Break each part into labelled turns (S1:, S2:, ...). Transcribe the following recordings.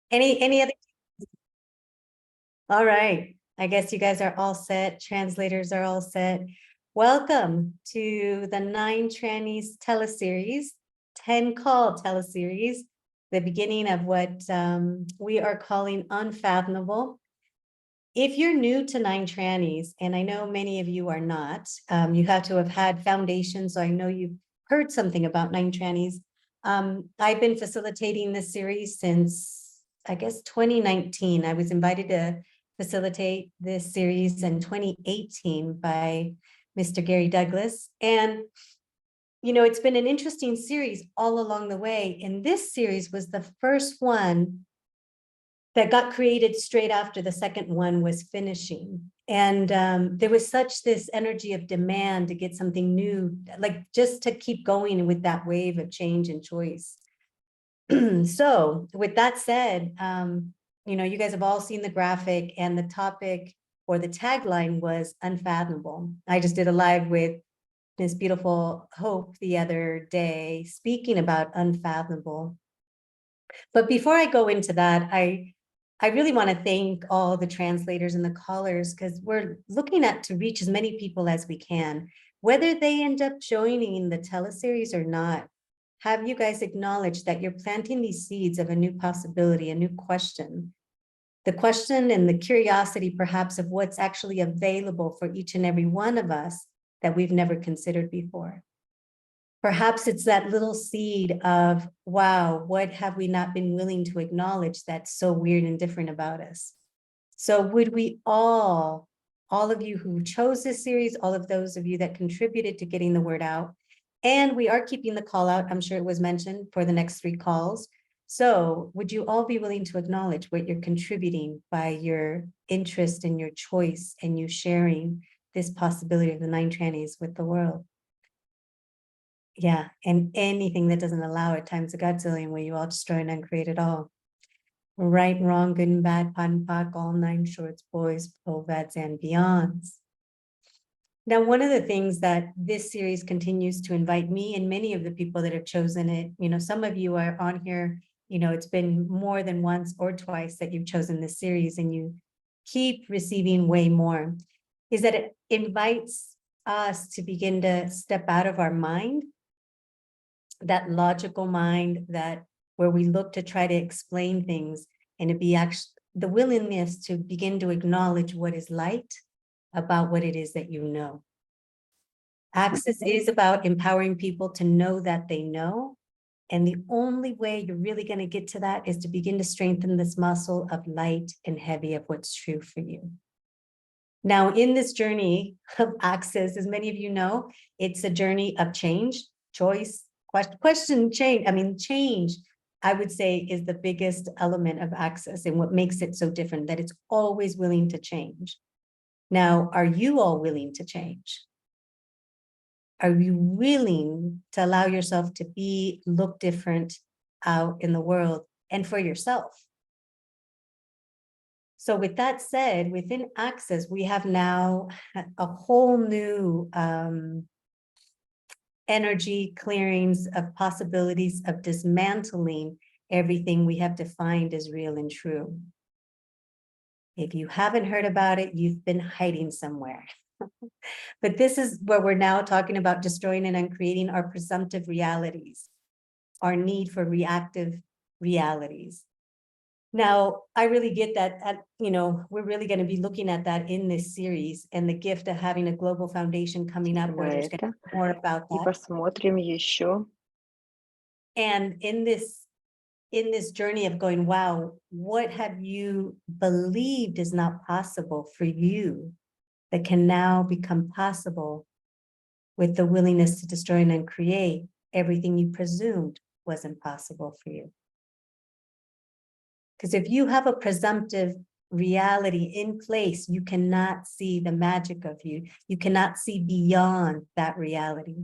S1: Any other? All right. I guess you guys are all set. Translators are all set. Welcome to the 9Trannies teleseries, 10 call teleseries, the beginning of what we are calling Unfathomable. If you're new to 9Trannies, and I know many of you are not, you have to have had foundation, so I know you've heard something about 9Trannies. I've been facilitating this series since, I guess, 2019. I was invited to facilitate this series in 2018 by Mr. Gary Douglas. And, you know, it's been an interesting series all along the way. And this series was the first one that got created straight after the second one was finishing. And there was such this energy of demand to get something new, like just to keep going with that wave of change and choice. So with that said, you know, you guys have all seen the graphic, and the topic or the tagline was Unfathomable. I just did a live with Miss Beautiful Hope the other day speaking about Unfathomable. But before I go into that, I really want to thank all the translators and the callers, because we're looking at to reach as many people as we can, whether they end up joining the teleseries or not. Have you guys acknowledged that you're planting these seeds of a new possibility, a new question? The question and the curiosity perhaps of what's actually available for each and every one of us that we've never considered before. Perhaps it's that little seed of, wow, what have we not been willing to acknowledge that's so weird and different about us? So would we all of you who chose this series, all of those of you that contributed to getting the word out, and we are keeping the call out, I'm sure it was mentioned, for the next 3 calls. So would you all be willing to acknowledge what you're contributing by your interest and your choice and you sharing this possibility of the 9 trannies with the world? Yeah, and anything that doesn't allow it times a godzillion, where you all destroy and uncreate it all. Right, wrong, good and bad, pot and pock, all 9 shorts, boys, povads, and beyonds. Now, one of the things that this series continues to invite me and many of the people that have chosen it, you know, some of you are on here, you know, it's been more than once or twice that you've chosen this series and you keep receiving way more, is that it invites us to begin to step out of our mind, that logical mind, that where we look to try to explain things, and to be actually the willingness to begin to acknowledge what is light about what it is that you know. Access is about empowering people to know that they know. And the only way you're really going to get to that is to begin to strengthen this muscle of light and heavy of what's true for you. Now, in this journey of access, as many of you know, it's a journey of change, choice, question, change. I mean, change, I would say, is the biggest element of access and what makes it so different, that it's always willing to change. Now, are you all willing to change? Are you willing to allow yourself to look different out in the world and for yourself? So with that said, within Access, we have now a whole new energy clearings of possibilities of dismantling everything we have defined as real and true. If you haven't heard about it, you've been hiding somewhere. But this is where we're now talking about destroying and uncreating our presumptive realities, our need for reactive realities. Now, I really get that, you know, we're really going to be looking at that in this series, and the gift of having a global foundation coming up where there's going to be more about
S2: И
S1: that.
S2: посмотрим еще.
S1: And in this journey of going, wow, what have you believed is not possible for you that can now become possible with the willingness to destroy and uncreate everything you presumed was impossible for you? Because if you have a presumptive reality in place, you cannot see the magic of you. You cannot see beyond that reality.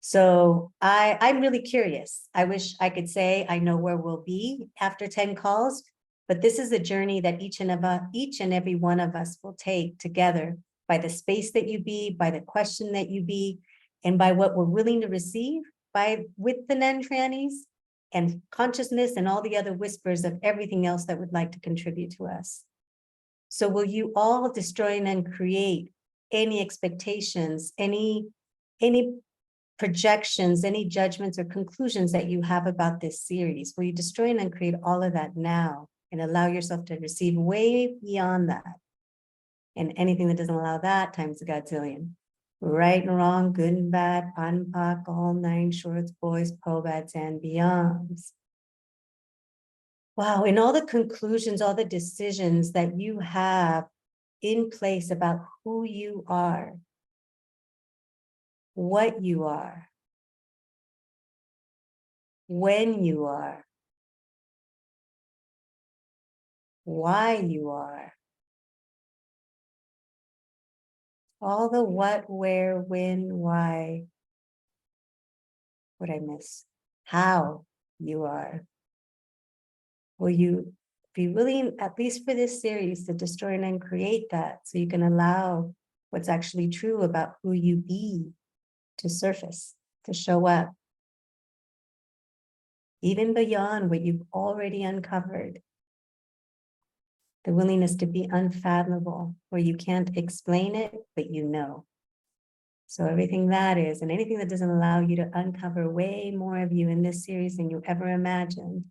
S1: So I'm really curious. I wish I could say I know where we'll be after 10 calls, but this is a journey that each and every one of us will take together, by the space that you be, by the question that you be, and by what we're willing to receive with the 9 trannies, and consciousness and all the other whispers of everything else that would like to contribute to us. So will you all destroy and then create any expectations, any projections, any judgments or conclusions that you have about this series? Will you destroy and then create all of that now and allow yourself to receive way beyond that? And anything that doesn't allow that times a godzillion. Right and wrong, good and bad, pot and pock, all nine shorts, boys, pobats, and beyonds. Wow, and all the conclusions, all the decisions that you have in place about who you are, what you are, when you are, why you are. All the what, where, when, why. What I miss? How you are. Will you be willing, at least for this series, to destroy and create that so you can allow what's actually true about who you be to surface, to show up, even beyond what you've already uncovered? The willingness to be unfathomable, where you can't explain it, but you know. So everything that is, and anything that doesn't allow you to uncover way more of you in this series than you ever imagined.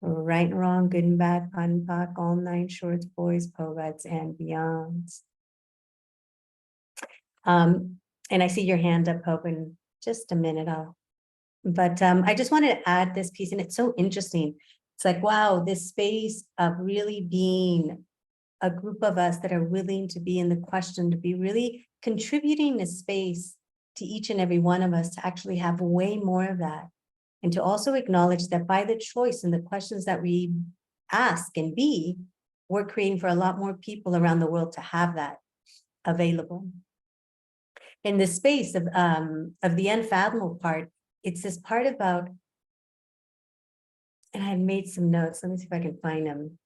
S1: Right and wrong, good and bad, pot and pock, all nine shorts, boys, pobats, and beyonds. And I see your hand up, Hope, in just a minute. I just wanted to add this piece, and it's so interesting. It's like, wow, this space of really being a group of us that are willing to be in the question, to be really contributing a space to each and every one of us to actually have way more of that. And to also acknowledge that by the choice and the questions that we ask and be, we're creating for a lot more people around the world to have that available. In the space of the unfathomable part, it's this part about, and I made some notes. Let me see if I can find them.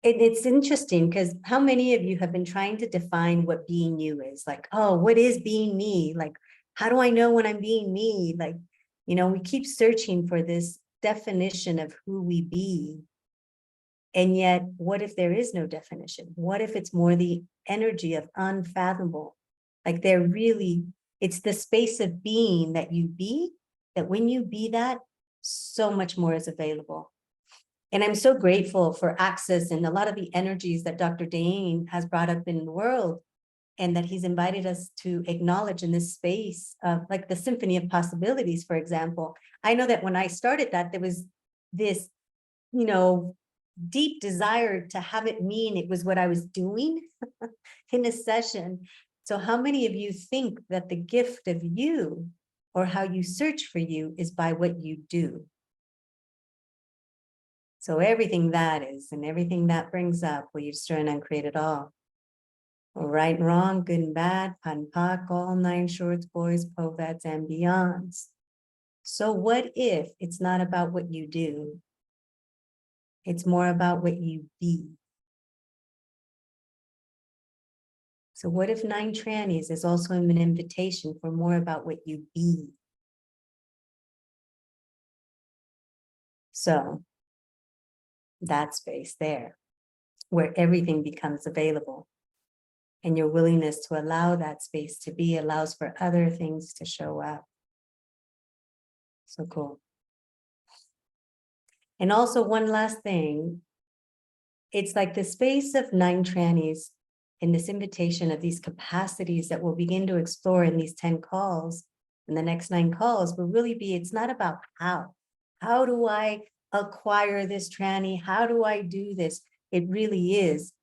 S1: It's interesting because how many of you have been trying to define what being you is? Like, oh, what is being me? Like, how do I know when I'm being me? Like, we keep searching for this definition of who we be. And yet, what if there is no definition? What if it's more the energy of unfathomable? Like it's the space of being that you be, that when you be that, so much more is available. And I'm so grateful for access and a lot of the energies that Dr. Dane has brought up in the world, and that he's invited us to acknowledge in this space of, like, the symphony of possibilities, for example. I know that when I started that, there was this, deep desire to have it mean it was what I was doing in a session. So how many of you think that the gift of you, or how you search for you, is by what you do? So everything that is, and everything that brings up, will you destroy and uncreate it all? Right and wrong, good and bad, pot and pock, all nine shorts, boys, povets, and beyonds. So what if it's not about what you do? It's more about what you be. So what if 9Trannies is also an invitation for more about what you be? So that space there, where everything becomes available, and your willingness to allow that space to be allows for other things to show up. So cool. And also one last thing, it's like the space of 9Trannies in this invitation of these capacities that we'll begin to explore in these 10 calls, and the next 9 calls will really be, it's not about how do I acquire this tranny? How do I do this? It really is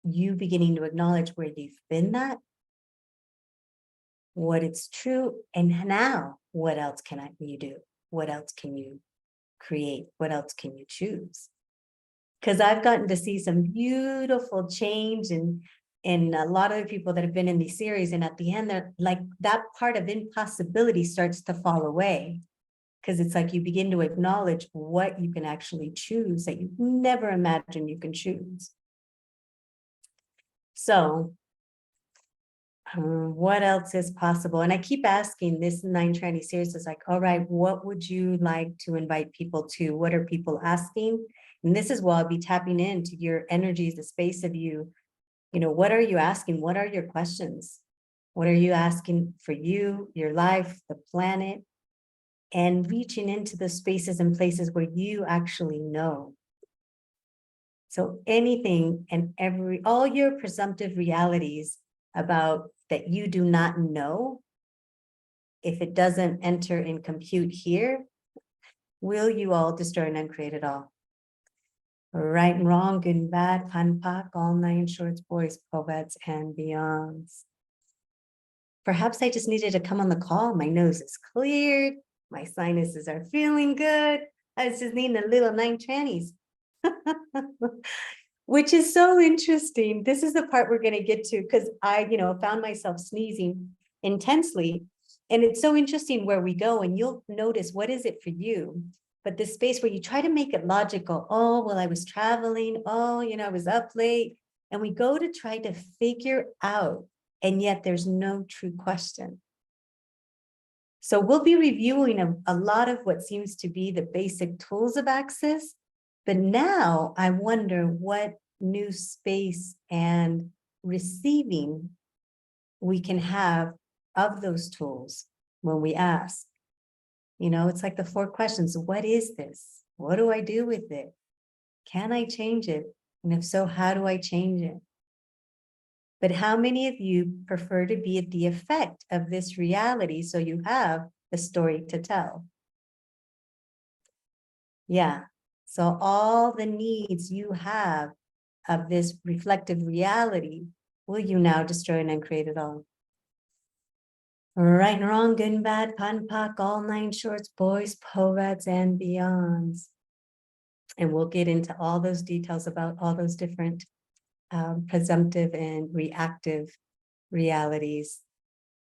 S1: you beginning to acknowledge where you've been that, what it's true, and now what else can you do? What else can you create? What else can you choose? Because I've gotten to see some beautiful change in a lot of the people that have been in these series, and at the end, they're like, that part of impossibility starts to fall away, because it's like you begin to acknowledge what you can actually choose that you never imagined you can choose. So What else is possible? And I keep asking, this 9 Tranny series is like, all right, what would you like to invite people to? What are people asking? And this is where I'll be tapping into your energies, the space of you. You know, what are you asking? What are your questions? What are you asking for you, your life, the planet, and reaching into the spaces and places where you actually know. So anything and all your presumptive realities about that you do not know, if it doesn't enter and compute here, will you all destroy and uncreate it all? Right and wrong, good and bad, pan pak, all 9 shorts, boys, poets, and beyonds. Perhaps I just needed to come on the call. My nose is cleared. My sinuses are feeling good. I was just needing a little 9 trannies. Which is so interesting. This is the part we're going to get to, because I, found myself sneezing intensely. And it's so interesting where we go, and you'll notice, what is it for you? But this space where you try to make it logical. Oh, well, I was traveling. Oh, I was up late. And we go to try to figure out, and yet there's no true question. So we'll be reviewing a lot of what seems to be the basic tools of access. But now I wonder what new space and receiving we can have of those tools when we ask. It's like the 4 questions. What is this? What do I do with it? Can I change it? And if so, how do I change it? But how many of you prefer to be at the effect of this reality so you have a story to tell? Yeah. So all the needs you have of this reflective reality, will you now destroy and uncreate it all? Right and wrong, good and bad, pan pak, all 9 shorts, boys, poets, and beyonds. And we'll get into all those details about all those different presumptive and reactive realities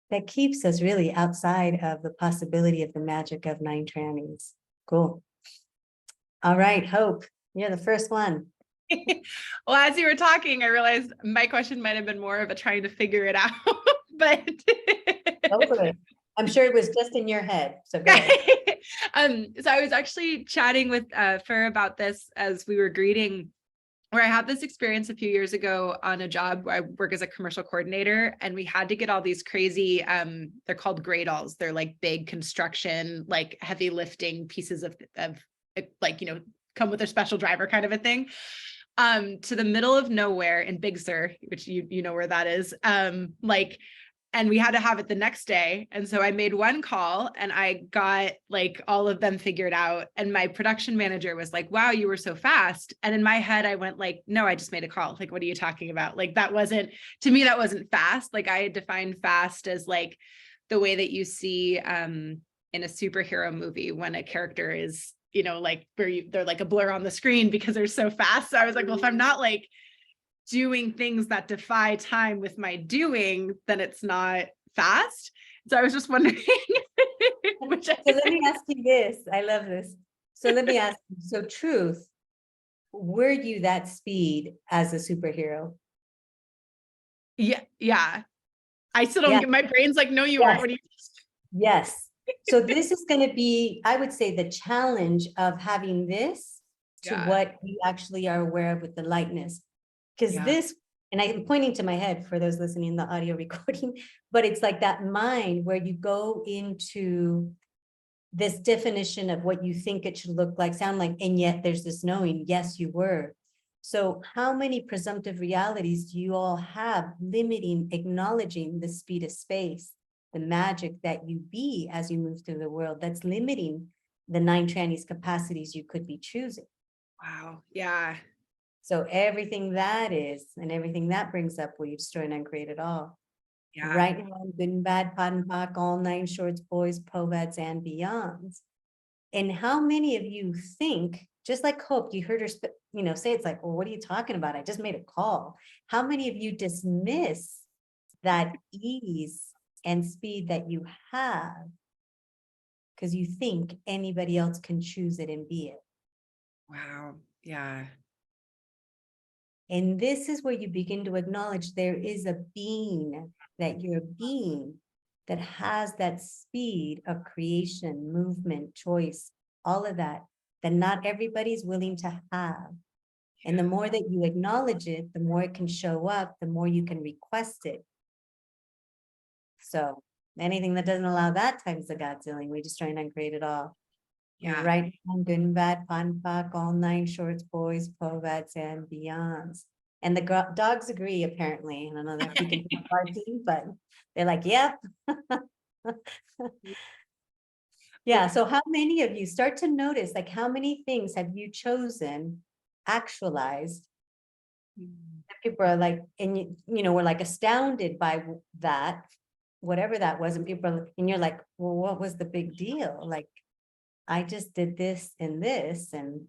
S1: that keeps us really outside of the possibility of the magic of 9 trannies. Cool. All right, Hope, you're the first one.
S2: Well, as you were talking, I realized my question might have been more of a trying to figure it out, but
S1: Hopefully. I'm sure it was just in your head. So go ahead.
S2: So I was actually chatting with Fer about this as we were greeting, where I had this experience a few years ago on a job where I work as a commercial coordinator, and we had to get all these crazy, they're called gradles. They're like big construction, like heavy lifting pieces of like, come with a special driver kind of a thing, to the middle of nowhere in Big Sur, which you know where that is. And we had to have it the next day. And so I made one call and I got like all of them figured out. And my production manager was like, wow, you were so fast. And in my head, I went like, no, I just made a call. Like, what are you talking about? Like, to me, that wasn't fast. Like, I had defined fast as like the way that you see in a superhero movie when a character is, like they're like a blur on the screen because they're so fast. So I was like, well, if I'm not like doing things that defy time with my doing, then it's not fast. So I was just wondering.
S1: So let me ask you this. I love this. So let me ask you, so truth, were you that speed as a superhero?
S2: Yeah. I still don't get, my brain's like, no, you aren't. What do you?
S1: Yes. So this is going to be, I would say, the challenge of having this to what you actually are aware of with the lightness. Because this, and I'm pointing to my head for those listening in the audio recording, but it's like that mind where you go into this definition of what you think it should look like, sound like, and yet there's this knowing, yes, you were. So how many presumptive realities do you all have limiting, acknowledging the speed of space, the magic that you be as you move through the world, that's limiting the 9 trannies capacities you could be choosing?
S2: Wow. Yeah.
S1: So everything that is, and everything that brings up, will you destroy and uncreate it all?
S2: Yeah.
S1: Right and wrong, good and bad, pot and pock, all 9 shorts, boys, povets, and beyonds. And how many of you think, just like Hope, you heard her, say it's like, well, what are you talking about? I just made a call. How many of you dismiss that ease and speed that you have because you think anybody else can choose it and be it?
S2: Wow. Yeah.
S1: And this is where you begin to acknowledge there is a being, that you're a being that has that speed of creation, movement, choice, all of that, that not everybody's willing to have. And the more that you acknowledge it, the more it can show up, the more you can request it. So anything that doesn't allow that times the Godzillion, we just try and uncreate it all.
S2: Yeah.
S1: Right, good and bad, fun, fuck, all nine shorts, boys, povats, and beyonds. And the dogs agree, apparently. I don't know if you can talk barking, but they're like, yep. Yeah, so how many of you start to notice, like, how many things have you chosen, actualized? People are like, and you know, we're like astounded by that, whatever that was, and people are, and you're like, well, what was the big deal? Like, I just did this and this, and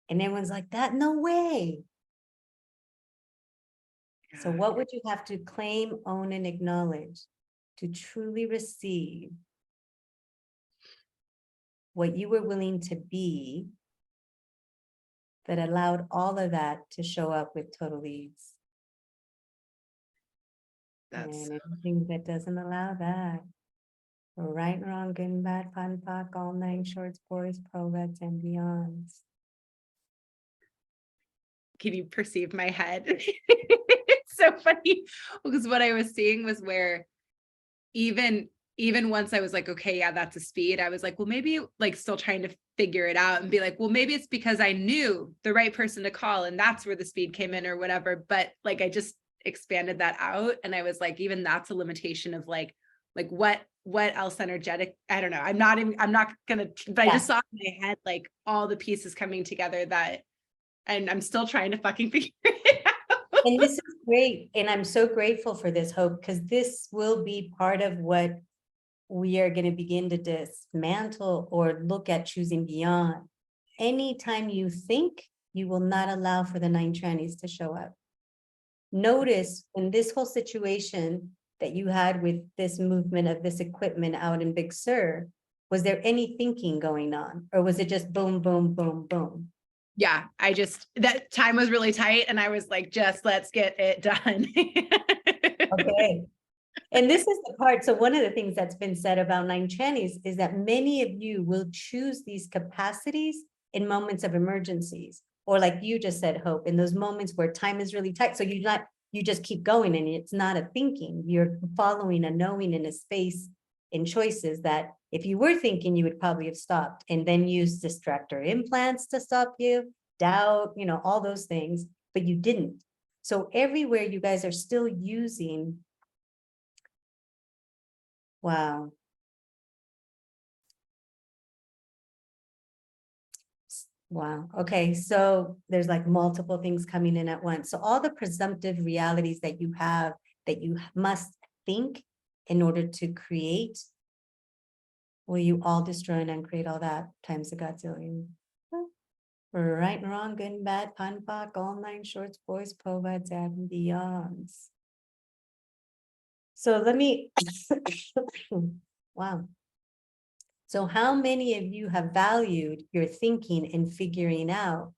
S1: everyone's like, that, no way. So what would you have to claim, own, and acknowledge to truly receive what you were willing to be that allowed all of that to show up with total ease?
S2: That's
S1: And anything that doesn't allow that, right and wrong, good and bad, fun, fuck, all nine shorts, boys, povets, and beyonds.
S2: can you perceive my head? It's so funny because what I was seeing was where even once I was like, okay, yeah, that's a speed. I was like, well, maybe like still trying to figure it out and be like, well, maybe it's because I knew the right person to call and that's where the speed came in or whatever. But like, I just expanded that out. And I was like, even that's a limitation of like what else energetic, I don't know. I'm not gonna, but I just saw in my head, like all the pieces coming together that, and I'm still trying to fucking figure it out.
S1: And this is great. And I'm so grateful for this, Hope, because this will be part of what we are going to begin to dismantle or look at choosing beyond. Anytime you think, you will not allow for the 9 trannies to show up. Notice in this whole situation that you had with this movement of this equipment out in Big Sur, was there any thinking going on? Or was it just boom, boom, boom, boom?
S2: Yeah, I just, that time was really tight and I was like, just let's get it done.
S1: Okay. And this is the part. So one of the things that's been said about 9 trannies is that many of you will choose these capacities in moments of emergencies, or like you just said, Hope, in those moments where time is really tight. So you just keep going, and it's not a thinking, you're following a knowing in a space in choices that if you were thinking, you would probably have stopped and then use distractor implants to stop you, doubt, you know, all those things, but you didn't. So everywhere you guys are still using. Wow. Wow. Okay. So there's like multiple things coming in at once. So all the presumptive realities that you have, that you must think in order to create, will you all destroy and uncreate all that times the Godzillion? Right and wrong, good and bad, pun, fuck, all nine shorts, boys, povats, and beyonds. So let me, wow. So how many of you have valued your thinking and figuring out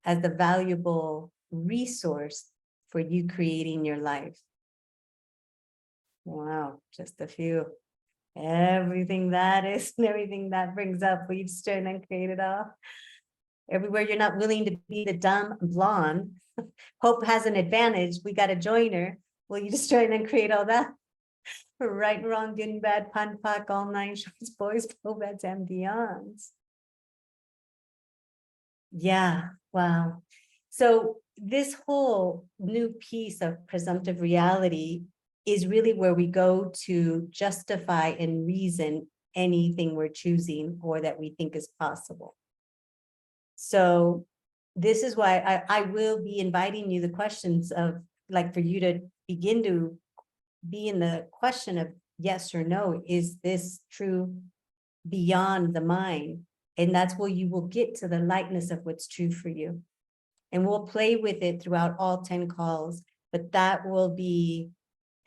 S1: as the valuable resource for you creating your life? Wow, just a few. Everything that is and everything that brings up, we've stirred and created all. Everywhere you're not willing to be the dumb blonde, Hope has an advantage. We got to join her. Will you destroy and create all that? Right and wrong, good and bad, pun, fuck, all nine shorts, boys, povats, and beyonds. Yeah, wow. So this whole new piece of presumptive reality is really where we go to justify and reason anything we're choosing or that we think is possible. So this is why I will be inviting you the questions of, like, for you to begin to be in the question of yes or no, is this true beyond the mind? And that's where you will get to the lightness of what's true for you. And we'll play with it throughout all 10 calls, but that will be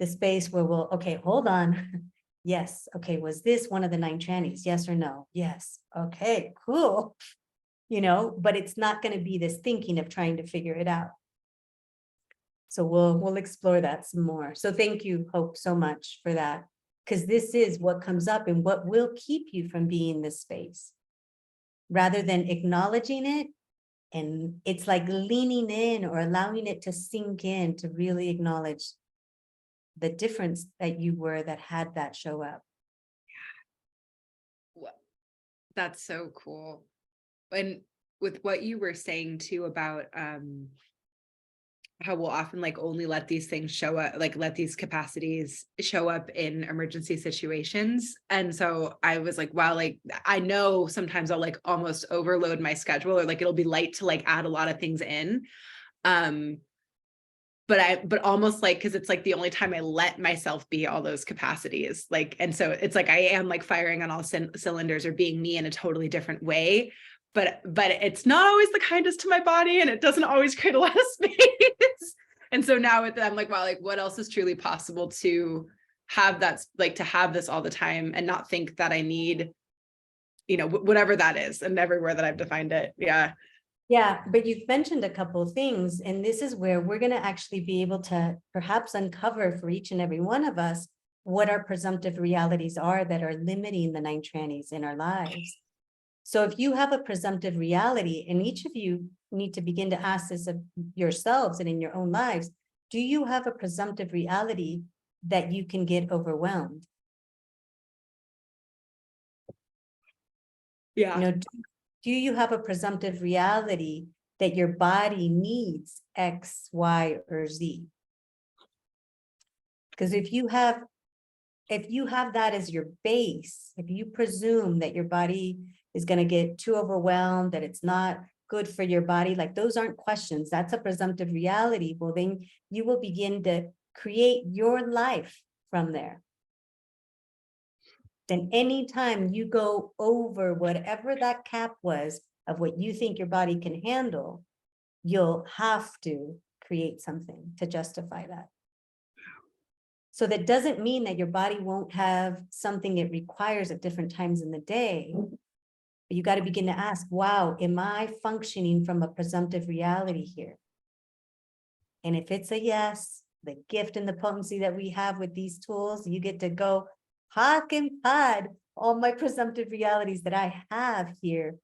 S1: the space where we'll, okay, hold on. Yes. Okay. Was this one of the 9 trannies? Yes or no? Yes. Okay, cool. but it's not going to be this thinking of trying to figure it out. So we'll explore that some more. So thank you, Hope, so much for that, because this is what comes up and what will keep you from being in this space. Rather than acknowledging it, and it's like leaning in or allowing it to sink in to really acknowledge the difference that you were that had that show up.
S2: That's so cool. And with what you were saying too about how we'll often like only let these things show up, like let these capacities show up in emergency situations. And so I was like, wow, like I know sometimes I'll like almost overload my schedule, or like it'll be light to like add a lot of things in. But almost like, because it's like the only time I let myself be all those capacities, like, and so it's like I am like firing on all cylinders or being me in a totally different way. But it's not always the kindest to my body, and it doesn't always create a lot of space. And so now with that, I'm like, wow, like what else is truly possible to have that, like to have this all the time and not think that I need, whatever that is, and everywhere that I've defined it. Yeah.
S1: Yeah, but you've mentioned a couple of things, and this is where we're going to actually be able to perhaps uncover for each and every one of us what our presumptive realities are that are limiting the 9 trannies in our lives. So if you have a presumptive reality, and each of you need to begin to ask this of yourselves and in your own lives, do you have a presumptive reality that you can get overwhelmed?
S2: Yeah.
S1: Do you have a presumptive reality that your body needs X, Y, or Z? Because if you have that as your base, if you presume that your body is going to get too overwhelmed, that it's not good for your body, like those aren't questions, that's a presumptive reality. Well, then you will begin to create your life from there. Then anytime you go over whatever that cap was of what you think your body can handle, you'll have to create something to justify that. So that doesn't mean that your body won't have something it requires at different times in the day. But you got to begin to ask, wow, am I functioning from a presumptive reality here? And if it's a yes, the gift and the potency that we have with these tools, you get to go hawk and pod all my presumptive realities that I have here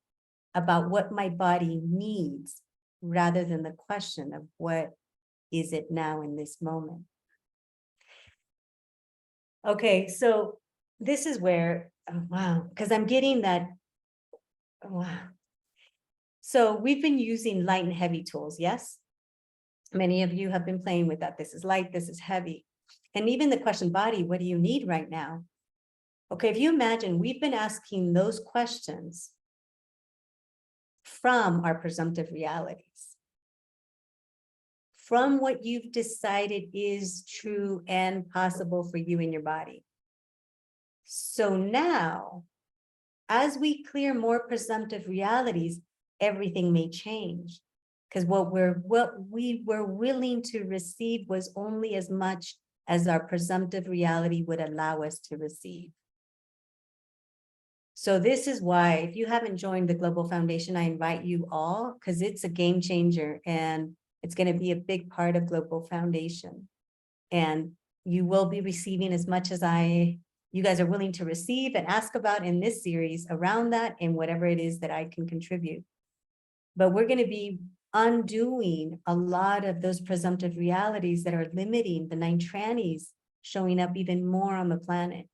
S1: about what my body needs, rather than the question of what is it now in this moment. Okay, so this is where, oh, wow, because I'm getting that, oh, wow. So we've been using light and heavy tools, yes? Many of you have been playing with that. This is light, this is heavy. And even the question, body, what do you need right now? Okay, if you imagine, we've been asking those questions from our presumptive realities, from what you've decided is true and possible for you in your body. So now, as we clear more presumptive realities, everything may change. Because what we were willing to receive was only as much as our presumptive reality would allow us to receive. So this is why, if you haven't joined the Global Foundation, I invite you all, because it's a game changer and it's going to be a big part of Global Foundation. And you will be receiving as much as you guys are willing to receive and ask about in this series around that, and whatever it is that I can contribute. But we're going to be undoing a lot of those presumptive realities that are limiting the 9 trannies showing up even more on the planet.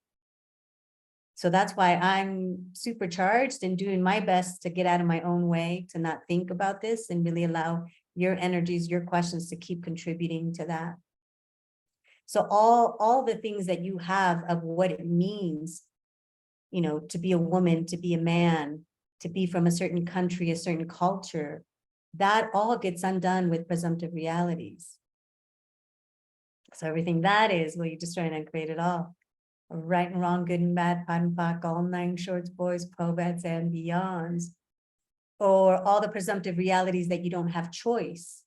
S1: So that's why I'm supercharged and doing my best to get out of my own way, to not think about this and really allow your energies, your questions to keep contributing to that. So all the things that you have of what it means, to be a woman, to be a man, to be from a certain country, a certain culture, that all gets undone with presumptive realities. So everything that is, well, you're just trying to create it all. Right and wrong, good and bad, pot and pock, all 9 shorts, boys, pobeds, and beyonds. Or all the presumptive realities that you don't have choice.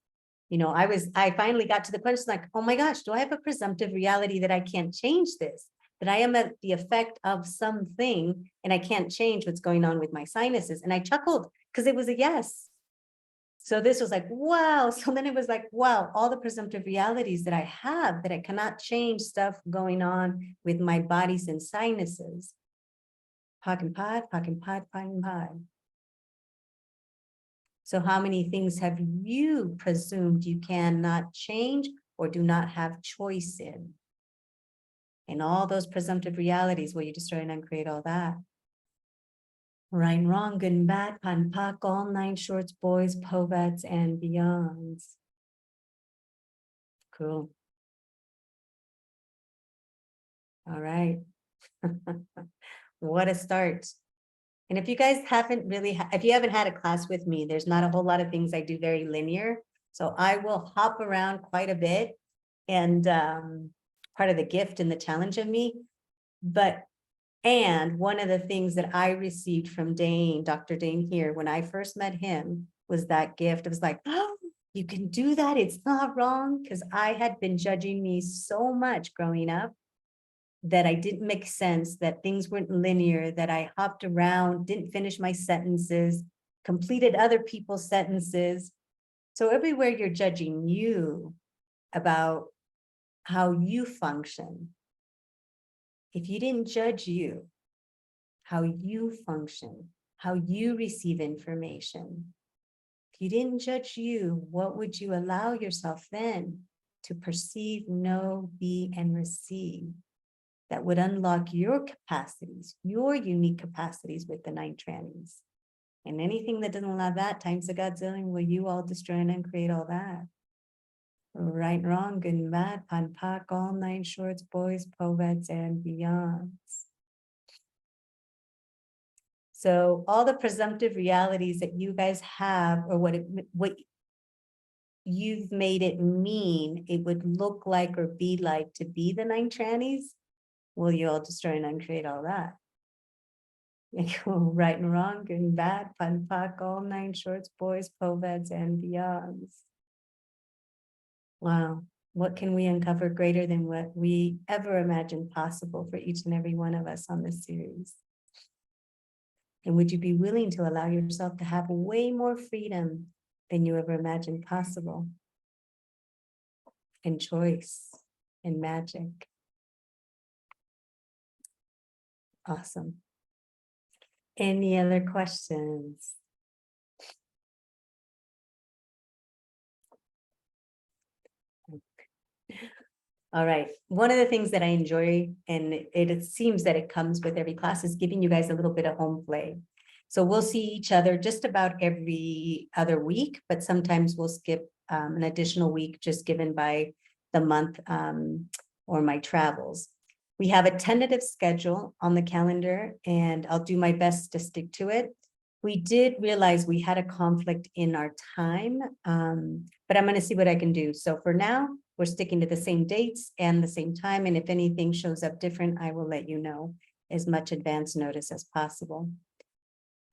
S1: I finally got to the question like, oh my gosh, do I have a presumptive reality that I can't change this? that I am at the effect of something and I can't change what's going on with my sinuses. And I chuckled because it was a yes. So this was like, wow. So then it was like, wow, all the presumptive realities that I have, that I cannot change stuff going on with my bodies and sinuses. Pock and pod, pock and pod, pock and pod. So how many things have you presumed you cannot change or do not have choice in? And all those presumptive realities, will you destroy and uncreate all that? Right and wrong, good and bad, pot and pock, all 9 shorts, boys, povets, and beyonds. Cool. All right. What a start. And if you guys haven't really, if you haven't had a class with me, there's not a whole lot of things I do very linear. So I will hop around quite a bit, and part of the gift and the challenge of me. And one of the things that I received from Dane, Dr. Dane here, when I first met him, was that gift. It was like, oh, you can do that. It's not wrong. Because I had been judging me so much growing up that I didn't make sense, that things weren't linear, that I hopped around, didn't finish my sentences, completed other people's sentences. So everywhere you're judging you about how you function, if you didn't judge you, how you function, how you receive information, if you didn't judge you, what would you allow yourself then to perceive, know, be, and receive? That would unlock your capacities, your unique capacities with the 9 trannies. And anything that doesn't allow that times a godzillion, will you all destroy and uncreate all that? Right and wrong, good and bad, pan pak, all 9 shorts, boys, povets, and beyonds. So all the presumptive realities that you guys have, or what you've made it mean it would look like or be like to be the 9 trannies, will you all destroy and uncreate all that? Right and wrong, good and bad, fun, fuck, all 9 shorts, boys, poveds, and beyonds. Wow, what can we uncover greater than what we ever imagined possible for each and every one of us on this series? And would you be willing to allow yourself to have way more freedom than you ever imagined possible? And choice and magic. Awesome. Any other questions? All right. One of the things that I enjoy, and it seems that it comes with every class, is giving you guys a little bit of home play. So we'll see each other just about every other week, but sometimes we'll skip an additional week just given by the month or my travels. We have a tentative schedule on the calendar, and I'll do my best to stick to it. We did realize we had a conflict in our time, but I'm going to see what I can do. So for now, we're sticking to the same dates and the same time. And if anything shows up different, I will let you know as much advance notice as possible.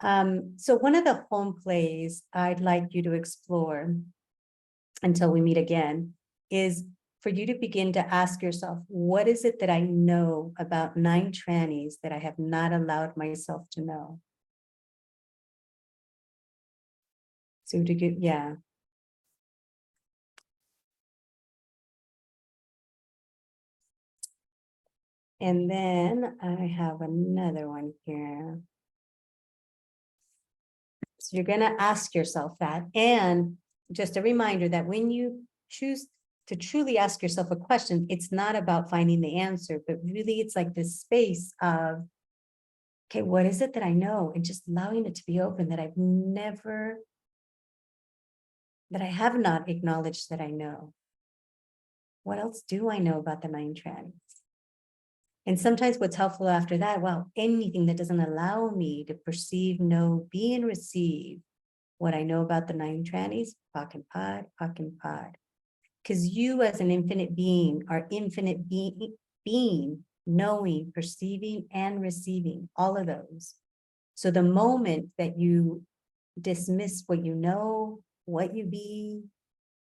S1: So one of the home plays I'd like you to explore until we meet again is for you to begin to ask yourself, what is it that I know about 9 trannies that I have not allowed myself to know? So to get, yeah. And then I have another one here. So you're going to ask yourself that. And just a reminder that when you choose to truly ask yourself a question, it's not about finding the answer, but really it's like this space of, okay, what is it that I know? And just allowing it to be open, that I have not acknowledged that I know. What else do I know about the 9 trannies? And sometimes what's helpful after that, well, anything that doesn't allow me to perceive, know, be, and receive what I know about the 9 trannies, pock and pod, pock and pod. Because you as an infinite being are infinite being, knowing, perceiving, and receiving, all of those. So the moment that you dismiss what you know, what you be,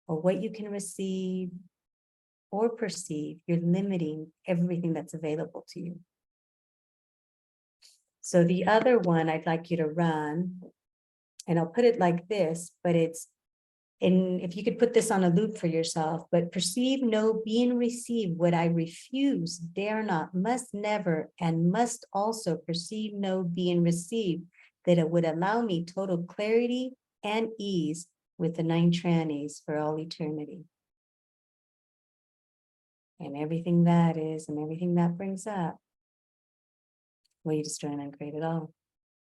S1: or what you can receive, or perceive, you're limiting everything that's available to you. So the other one I'd like you to run, and I'll put it like this, but it's, and if you could put this on a loop for yourself, but perceive, know, be, and receive what I refuse, dare not, must never, and must also perceive, know, be, and receive, that it would allow me total clarity and ease with the 9 trannies for all eternity. And everything that is, and everything that brings up, will you destroy and uncreate it all?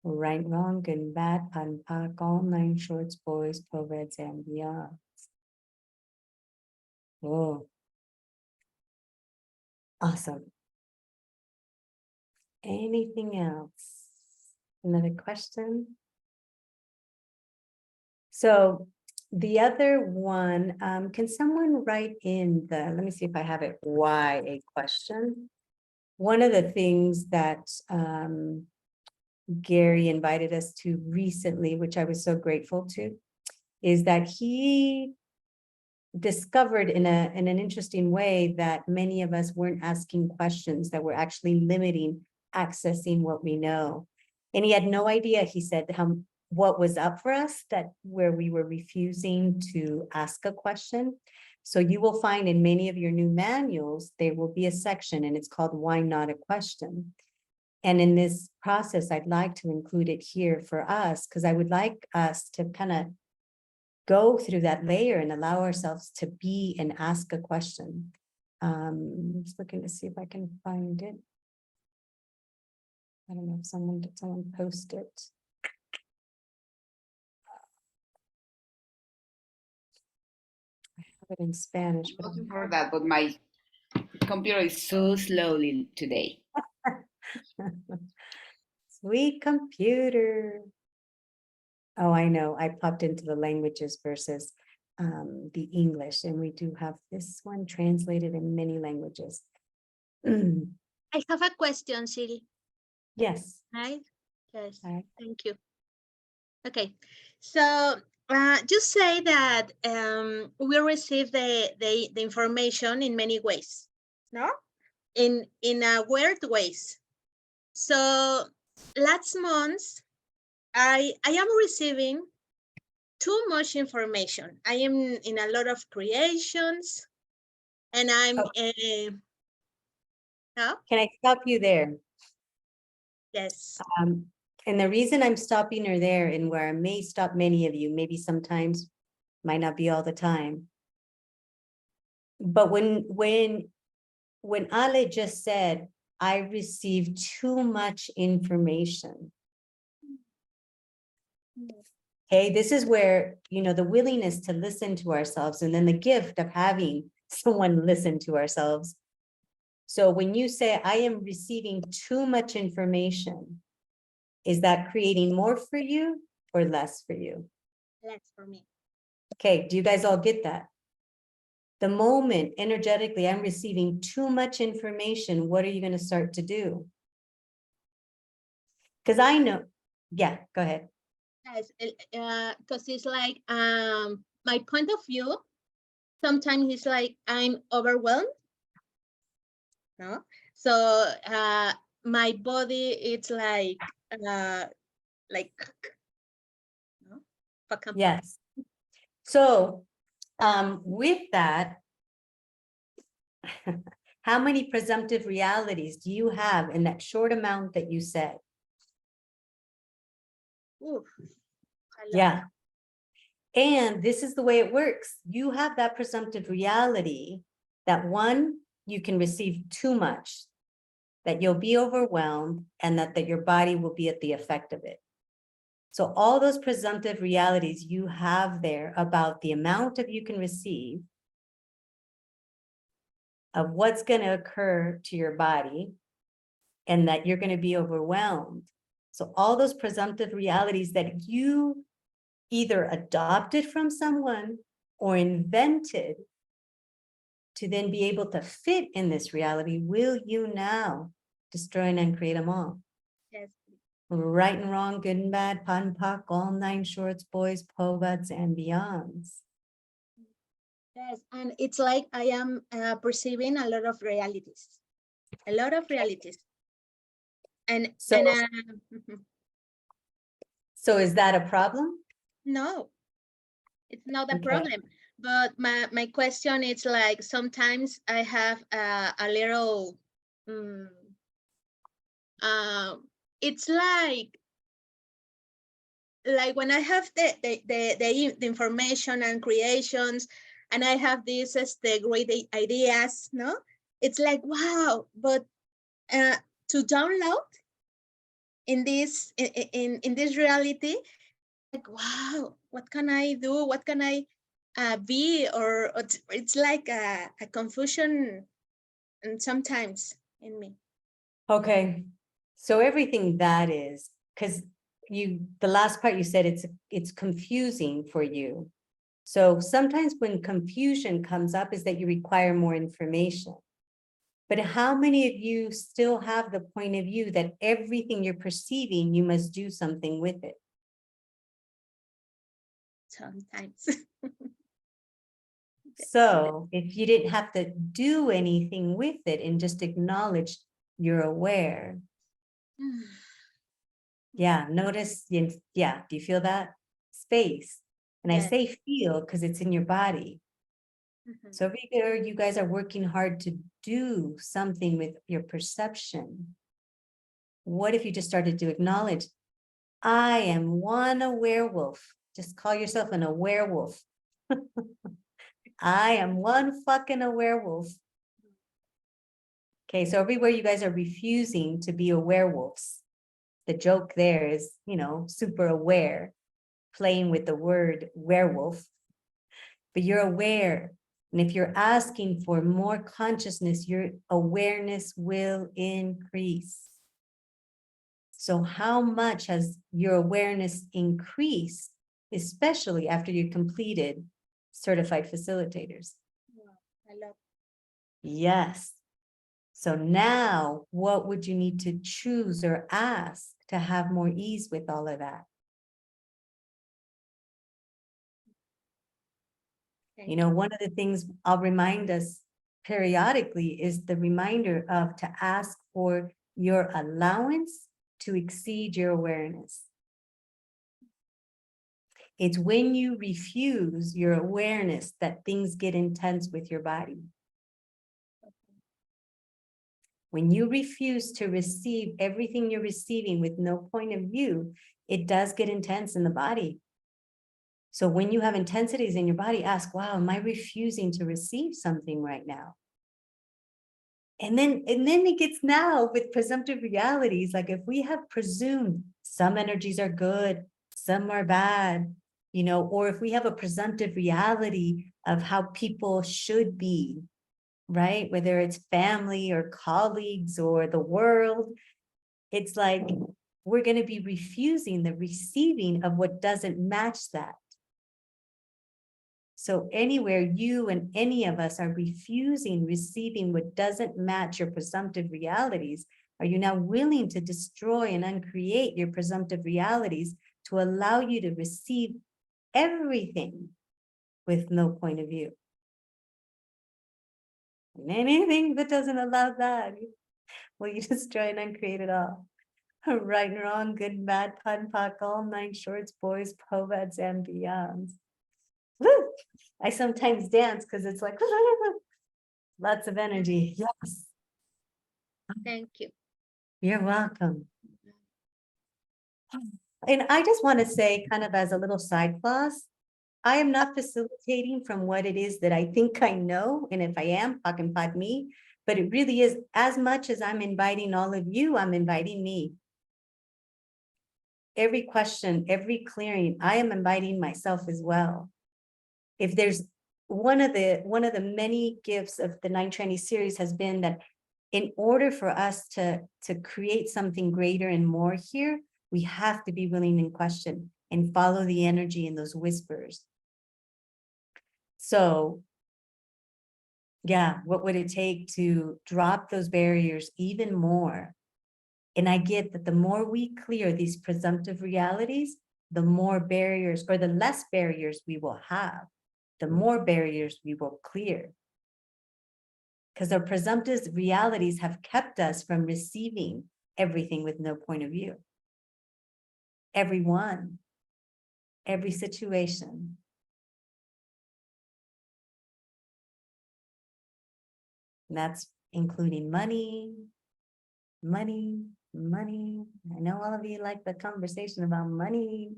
S1: Right, wrong, good and bad, pun, pack, all 9 shorts, boys, co-eds, and beyond. Oh, awesome. Anything else? Another question? So the other one, can someone write in the, let me see if I have it, why a question? One of the things that Gary invited us to recently, which I was so grateful to, is that he discovered in an interesting way that many of us weren't asking questions, that were actually limiting accessing what we know. And he had no idea, he said, what was up for us, that where we were refusing to ask a question. So you will find in many of your new manuals, there will be a section, and it's called Why Not a Question. And in this process, I'd like to include it here for us, because I would like us to kind of go through that layer and allow ourselves to be and ask a question. I'm just looking to see if I can find it. I don't know if did someone post it? I have it in Spanish.
S3: I'm looking for that, but my computer is so slowly today.
S1: Sweet computer. Oh, I know. I popped into the languages versus the English, and we do have this one translated in many languages.
S4: I have a question, Sil.
S1: Yes.
S4: Right? Yes.
S1: All right.
S4: Thank you. Okay. So you say that we receive the information in many ways, no? In weird ways. So last month, I am receiving too much information. I am in a lot of creations, and I'm no?
S1: Can I stop you there?
S4: Yes.
S1: And the reason I'm stopping her there, and where I may stop many of you, maybe sometimes, might not be all the time. But when Ale just said, I received too much information. Okay, this is where, you know, the willingness to listen to ourselves, and then the gift of having someone listen to ourselves. So when you say, I am receiving too much information, is that creating more for you or less for you?
S4: Less for me.
S1: Okay, do you guys all get that? The moment energetically I'm receiving too much information, what are you going to start to do? Because I know, yeah, go ahead.
S4: Yes, because it's like my point of view. Sometimes it's like I'm overwhelmed. No, so my body it's like no?
S1: Yes. So with that, how many presumptive realities do you have in that short amount that you said?
S4: Oof,
S1: Yeah. And this is the way it works. You have that presumptive reality that one, you can receive too much, that you'll be overwhelmed, and that your body will be at the effect of it. So all those presumptive realities you have there about the amount of you can receive, of what's going to occur to your body, and that you're going to be overwhelmed. So all those presumptive realities that you either adopted from someone or invented to then be able to fit in this reality, will you now destroy and uncreate them all?
S4: yes.
S1: Right and wrong, good and bad, pun, puck, all 9 shorts, boys, povats, and beyonds.
S4: Yes, and it's like I am perceiving a lot of realities, a lot of realities, and
S1: So,
S4: mhm.
S1: so is that a problem?
S4: No, it's not a
S1: Okay.
S4: problem. But my question is like sometimes I have a little, mm, it's like when I have the information and creations, and I have these the great ideas, no, it's like wow. But to download in this in this reality, like wow, what can I do? What can I be? Or it's like a confusion, and sometimes in me.
S1: Okay. So everything that is, because the last part you said it's confusing for you. So sometimes when confusion comes up is that you require more information. But how many of you still have the point of view that everything you're perceiving, you must do something with it?
S4: Sometimes.
S1: So if you didn't have to do anything with it and just acknowledge you're aware. Yeah, notice, yeah, do you feel that space? And I
S4: Yes.
S1: say feel because it's in your body.
S4: Mhm.
S1: So every year you guys are working hard to do something with your perception. What if you just started to acknowledge, I am one a werewolf. Just call yourself an a werewolf. I am one fucking a werewolf. Okay, so everywhere you guys are refusing to be a werewolves. The joke there is, super aware, playing with the word werewolf, but you're aware. And if you're asking for more consciousness, your awareness will increase. So how much has your awareness increased, especially after you completed certified facilitators?
S4: I love.
S1: Yes. So now what would you need to choose or ask to have more ease with all of that? One of the things I'll remind us periodically is the reminder of to ask for your allowance to exceed your awareness. It's when you refuse your awareness that things get intense with your body. When you refuse to receive everything you're receiving with no point of view, it does get intense in the body. So when you have intensities in your body, ask, wow, am I refusing to receive something right now? And then it gets now with presumptive realities. Like if we have presumed some energies are good, some are bad, or if we have a presumptive reality of how people should be, right? Whether it's family or colleagues or the world, it's like we're going to be refusing the receiving of what doesn't match that. So anywhere you and any of us are refusing receiving what doesn't match your presumptive realities, are you now willing to destroy and uncreate your presumptive realities to allow you to receive everything with no point of view? And anything that doesn't allow that, will you destroy and uncreate it all? Right and wrong, good and bad, pun, pock, all nine shorts, boys, povats, and beyonds. Woo! I sometimes dance because it's like lots of energy. Yes,
S4: Thank you.
S1: you're welcome. And I just want to say, kind of as a little side class, I am not facilitating from what it is that I think I know. And if I am, fucking pod me. But it really is, as much as I'm inviting all of you, I'm inviting me. Every question, every clearing, I am inviting myself as well. If there's one of the many gifts of the 9Trannies series has been that in order for us to create something greater and more here, we have to be willing to question and follow the energy in those whispers. So yeah, what would it take to drop those barriers even more? And I get that the more we clear these presumptive realities, the more barriers or the less barriers we will have. the more barriers we will clear. Because our presumptive realities have kept us from receiving everything with no point of view. Everyone, every situation. And that's including money. I know all of you like the conversation about money.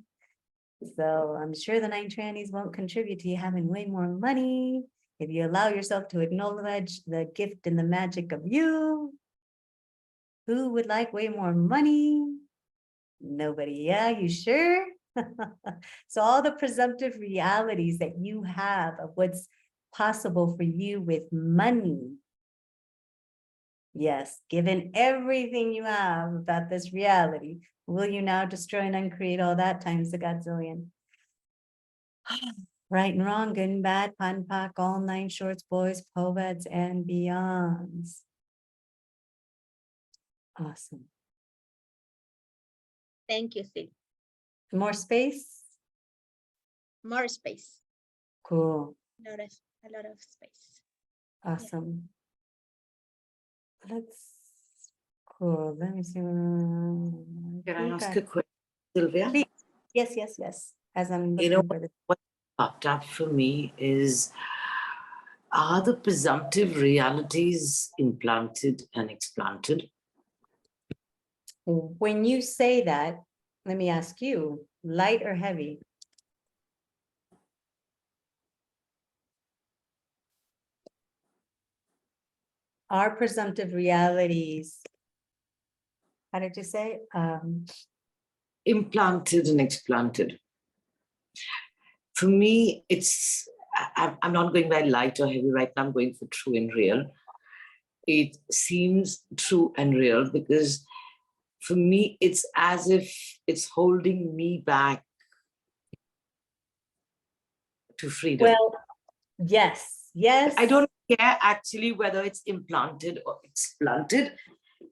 S1: So I'm sure the 9Trannies won't contribute to you having way more money if you allow yourself to acknowledge the gift and the magic of you. Who would like way more money? Nobody. Yeah, you sure? So all the presumptive realities that you have of what's possible for you with money. Yes, given everything you have about this reality, will you now destroy and uncreate all that times the godzillion? Right and wrong, good and bad, pan pack, all 9 shorts, boys, poveds, and beyonds. Awesome.
S4: Thank you, Phil.
S1: More space?
S4: More space.
S1: Cool.
S4: A lot of space.
S1: Awesome. Let's, cool. Let me see.
S5: Can I ask
S1: Okay.
S5: a question, Sylvia?
S1: Please. Yes. As I'm
S5: You know,
S1: looking for this.
S5: what popped up for me is, are the presumptive realities implanted and explanted?
S1: When you say that, let me ask you, light or heavy? Are presumptive realities, how did you say?
S5: Implanted and explanted. For me, it's, I'm not going by light or heavy right now, I'm going for true and real. It seems true and real because for me, it's as if it's holding me back to freedom.
S1: Well, yes.
S5: I don't care actually whether it's implanted or explanted.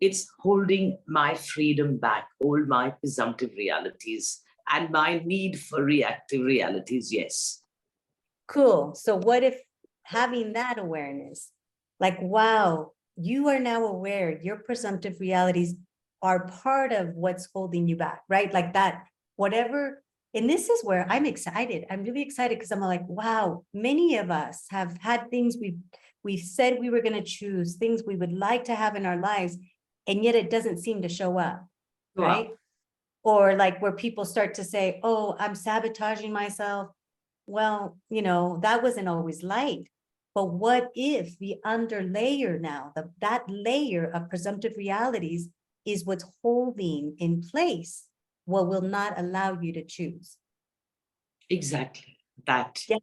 S5: It's holding my freedom back, all my presumptive realities and my need for reactive realities, yes.
S1: Cool. So what if having that awareness, like, wow, you are now aware your presumptive realities are part of what's holding you back, right? Like that, whatever. And this is where I'm excited. I'm really excited because I'm like, wow, many of us have had things we've said we were going to choose, things we would like to have in our lives, and yet it doesn't seem to show up, right? Or like where people start to say, oh, I'm sabotaging myself. Well, that wasn't always light. But what if the underlayer now, that layer of presumptive realities is what's holding in place what will not allow you to choose?
S5: Exactly, that.
S1: Yeah.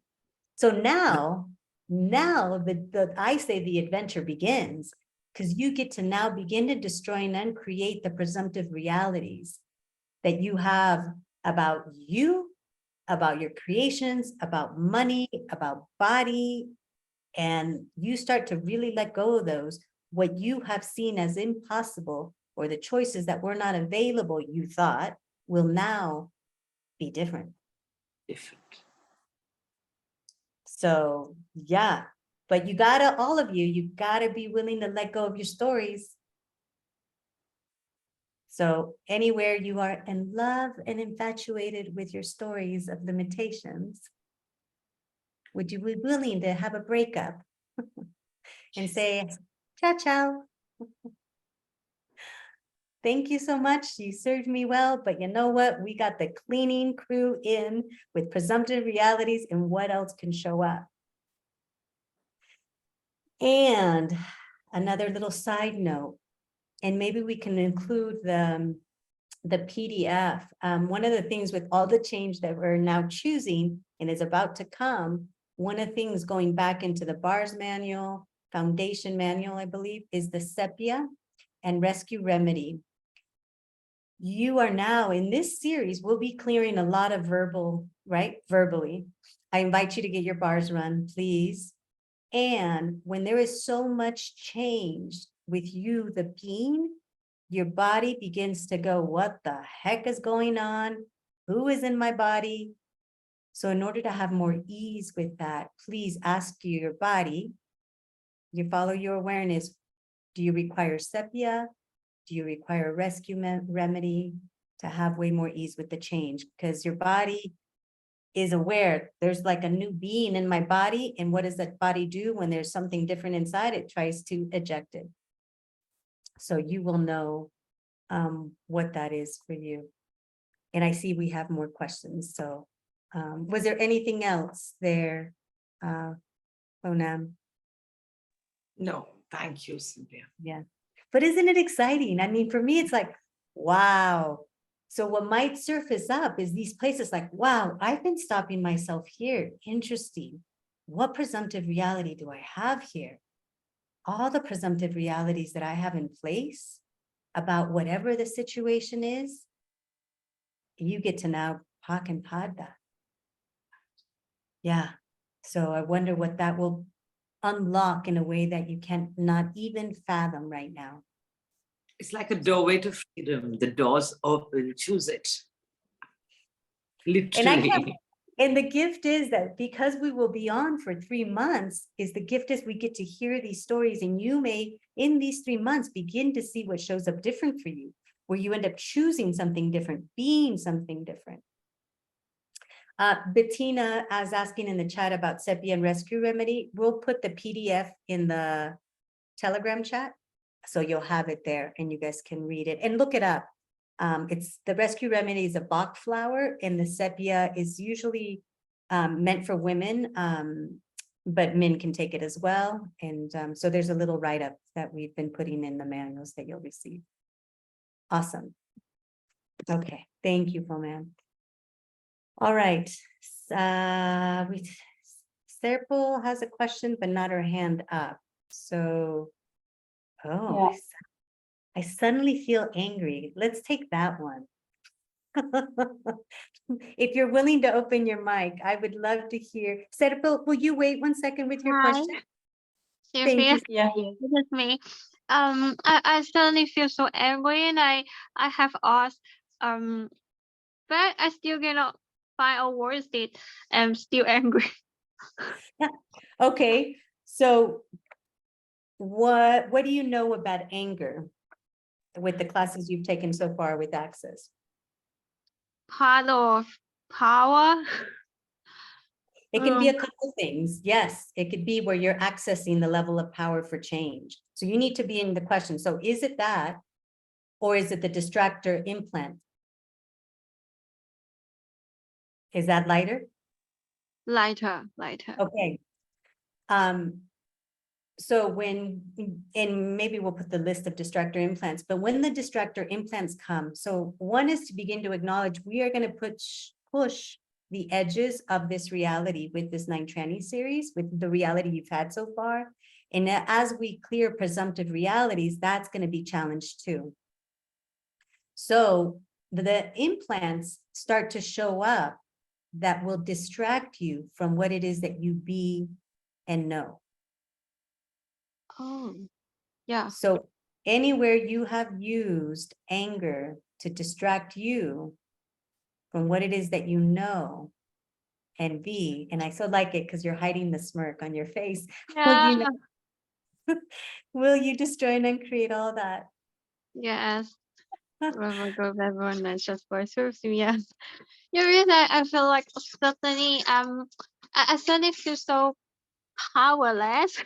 S1: So now I say the adventure begins, because you get to now begin to destroy and uncreate the presumptive realities that you have about you, about your creations, about money, about body, and you start to really let go of those, what you have seen as impossible, or the choices that were not available, you thought will now be different. So yeah, but all of you gotta be willing to let go of your stories. So anywhere you are in love and infatuated with your stories of limitations, would you be willing to have a breakup and say, ciao, ciao. Thank you so much. You served me well, but you know what? We got the cleaning crew in with presumptive realities and what else can show up. And another little side note, and maybe we can include the PDF. One of the things with all the change that we're now choosing and is about to come, one of the things going back into the BARS manual, foundation manual, I believe, is the sepia and rescue remedy. You are now in this series, we'll be clearing a lot of verbally. I invite you to get your BARS run, please. And when there is so much change with you, the being, your body begins to go, what the heck is going on? Who is in my body? So in order to have more ease with that, please ask your body, you follow your awareness. Do you require sepia? Do you require a rescue remedy to have way more ease with the change? Because your body is aware there's like a new being in my body. And what does that body do when there's something different inside? It tries to eject it. So you will know what that is for you. And I see we have more questions. So was there anything else there, Onam?
S5: No, thank you, Sylvia.
S1: Yeah. But isn't it exciting? I mean, for me, it's like, wow. So what might surface up is these places like, wow, I've been stopping myself here. Interesting. What presumptive reality do I have here? All the presumptive realities that I have in place about whatever the situation is, you get to now park and pod that. Yeah. So I wonder what that will unlock in a way that you can not even fathom right now.
S5: It's like a doorway to freedom. The doors open, choose it. Literally.
S1: And the gift is that because we will be on for 3 months, is the gift is we get to hear these stories, and you may, in these 3 months, begin to see what shows up different for you, where you end up choosing something different, being something different. Bettina is asking in the chat about sepia and rescue remedy. We'll put the PDF in the Telegram chat, so you'll have it there and you guys can read it and look it up. It's the rescue remedy is a Bach flower, and the sepia is usually meant for women, but men can take it as well. And so there's a little write-up that we've been putting in the manuals that you'll receive. Awesome. Okay, thank you, Foman. All right. Serpil has a question, but not her hand up. So, oh,
S6: Yeah.
S1: I suddenly feel angry. Let's take that one. If you're willing to open your mic, I would love to hear. Serpil, will you wait 1 second with your
S6: Hi.
S1: question?
S6: Excuse
S1: Thank
S6: me.
S1: you.
S6: Yeah. This is me. I suddenly feel so angry, and I have asked, but I still cannot find a word that I'm still angry.
S1: Okay, so what do you know about anger with the classes you've taken so far with Access?
S6: Part of power.
S1: It can be a couple things. Yes, it could be where you're accessing the level of power for change. So you need to be in the question. So is it that, or is it the distractor implant? Is that lighter?
S6: Lighter.
S1: Okay. So when, and maybe we'll put the list of distractor implants, but when the distractor implants come, so one is to begin to acknowledge we are going to push the edges of this reality with this 9Trannies series, with the reality you've had so far. And as we clear presumptive realities, that's going to be challenged too. So the implants start to show up that will distract you from what it is that you be and know.
S6: Oh, yeah.
S1: So anywhere you have used anger to distract you from what it is that you know and be, and I so like it because you're hiding the smirk on your face.
S6: Yeah.
S1: Will you destroy and uncreate all that?
S6: Yes. Oh my God, everyone mentions voice with me. Yes. Yeah, because I feel like suddenly I suddenly feel so powerless,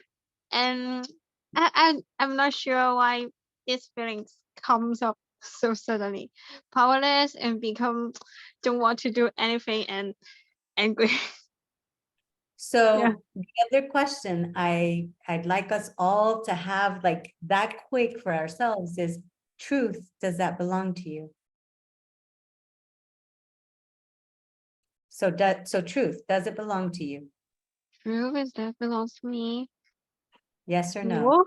S6: and I'm not sure why this feeling comes up so suddenly. Powerless and become don't want to do anything and angry.
S1: So
S6: Yeah.
S1: the other question I'd like us all to have like that quick for ourselves is truth. Does that belong to you? So truth, does it belong to you?
S6: True, is that belongs to me?
S1: Yes or no?
S6: No.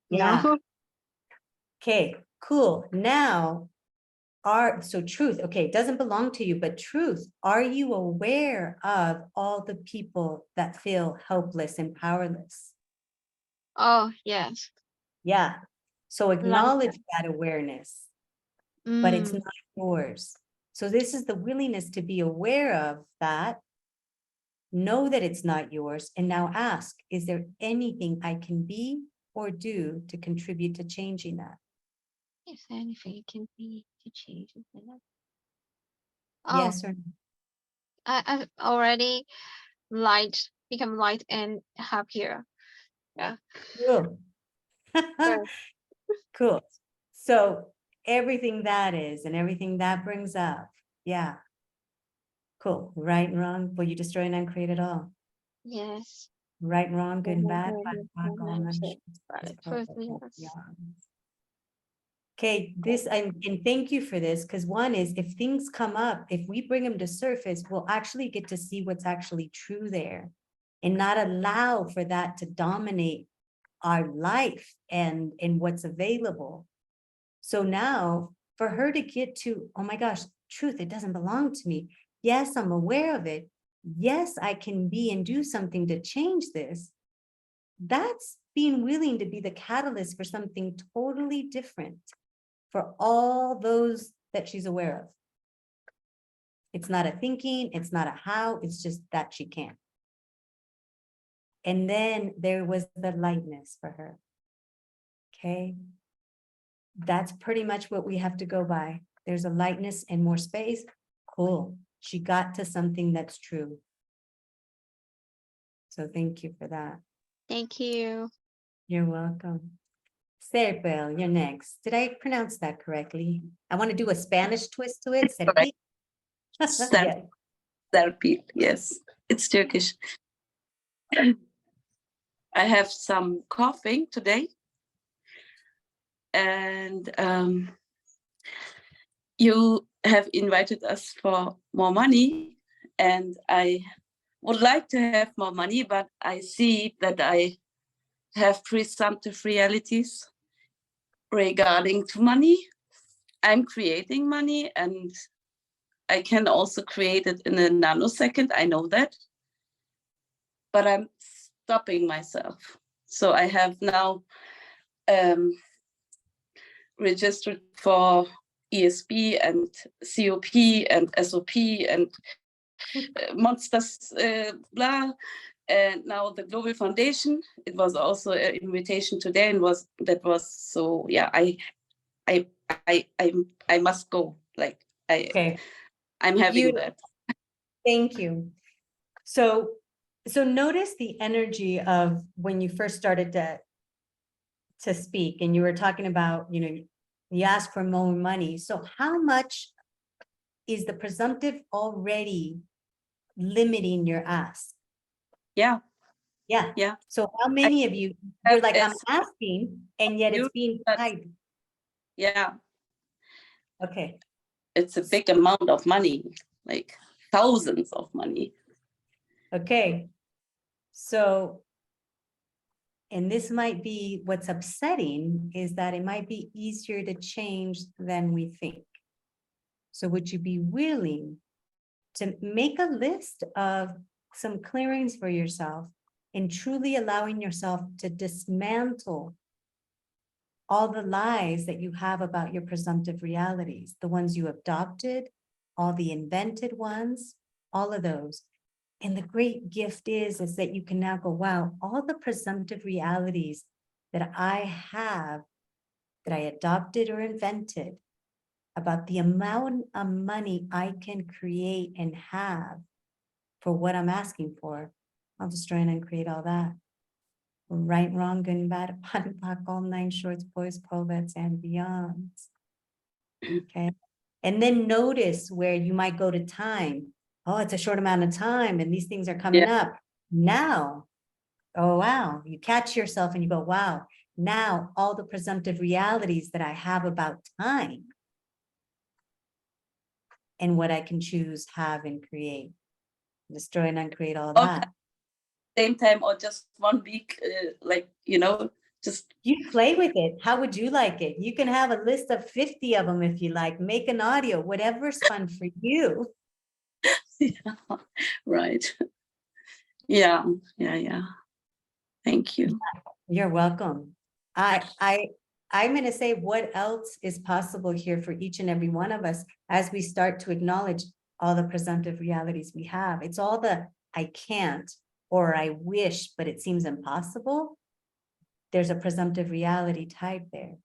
S1: Yeah.
S6: No.
S1: Okay, cool. Now, truth, okay, it doesn't belong to you, but truth, are you aware of all the people that feel helpless and powerless?
S6: Oh yes.
S1: Yeah. So
S6: Like
S1: acknowledge that awareness, but it's
S6: mm,
S1: not yours. So this is the willingness to be aware of that, know that it's not yours, and now ask, is there anything I can be or do to contribute to changing that?
S6: Is there anything it can be to change it?
S1: Yes or no?
S6: I've already become light and happier. Yeah.
S1: Cool.
S6: Yeah.
S1: Cool. So everything that is and everything that brings up. Yeah. Cool. Right and wrong. Will you destroy and uncreate it all?
S6: Yes.
S1: Right and wrong, good and bad.
S6: Yes.
S1: Okay, this and thank you for this, because one is if things come up, if we bring them to surface, we'll actually get to see what's actually true there and not allow for that to dominate our life and what's available. So now for her to get to, oh my gosh, truth, it doesn't belong to me. Yes, I'm aware of it. Yes, I can be and do something to change this. That's being willing to be the catalyst for something totally different for all those that she's aware of. It's not a thinking, it's not a how, it's just that she can. And then there was the lightness for her. Okay. That's pretty much what we have to go by. There's a lightness and more space. Cool. She got to something that's true. So thank you for that.
S6: Thank you.
S1: You're welcome. Serpil, you're next. Did I pronounce that correctly? I want to do a Spanish twist to it. Serpil. Yeah.
S7: Serpil, yes, it's Turkish. I have some coughing today, and you have invited us for more money, and I would like to have more money, but I see that I have presumptive realities regarding to money. I'm creating money, and I can also create it in a nanosecond. I know that, but I'm stopping myself. So I have now registered for ESB and COP and SOP and monsters, blah. And now the Global Foundation. It was also an invitation today, and so. Yeah, I must go. Like
S1: Okay.
S7: I'm having that.
S1: Thank you. So notice the energy of when you first started to speak and you were talking about, you asked for more money. So how much is the presumptive already limiting your ask?
S7: Yeah.
S1: Yeah.
S7: Yeah.
S1: So how many of you, you're like, I'm
S7: It's-
S1: asking, and yet it's being tied.
S7: Yeah.
S1: Okay.
S7: It's a big amount of money, like thousands of money.
S1: Okay. So, and this might be what's upsetting is that it might be easier to change than we think. So would you be willing to make a list of some clearings for yourself and truly allowing yourself to dismantle all the lies that you have about your presumptive realities, the ones you adopted, all the invented ones, all of those. And the great gift is that you can now go, wow, all the presumptive realities that I have, that I adopted or invented about the amount of money I can create and have for what I'm asking for, I'll destroy and uncreate all that. Right, wrong, good and bad, upon and black, all 9 shorts, boys, Corvettes, and beyonds. Okay. And then notice where you might go to time. Oh, it's a short amount of time and these things are coming up. Now, oh, wow, you catch yourself and you go, wow, now all the presumptive realities that I have about time and what I can choose, have, and create. Destroy and uncreate all that.
S7: Same time or just 1 week, like, just.
S1: You play with it. How would you like it? You can have a list of 50 of them if you like. Make an audio, whatever's fun for you.
S7: Yeah, right. Yeah. Thank you.
S1: You're welcome. I I'm going to say what else is possible here for each and every one of us as we start to acknowledge all the presumptive realities we have. It's all the I can't or I wish, but it seems impossible. There's a presumptive reality tied there.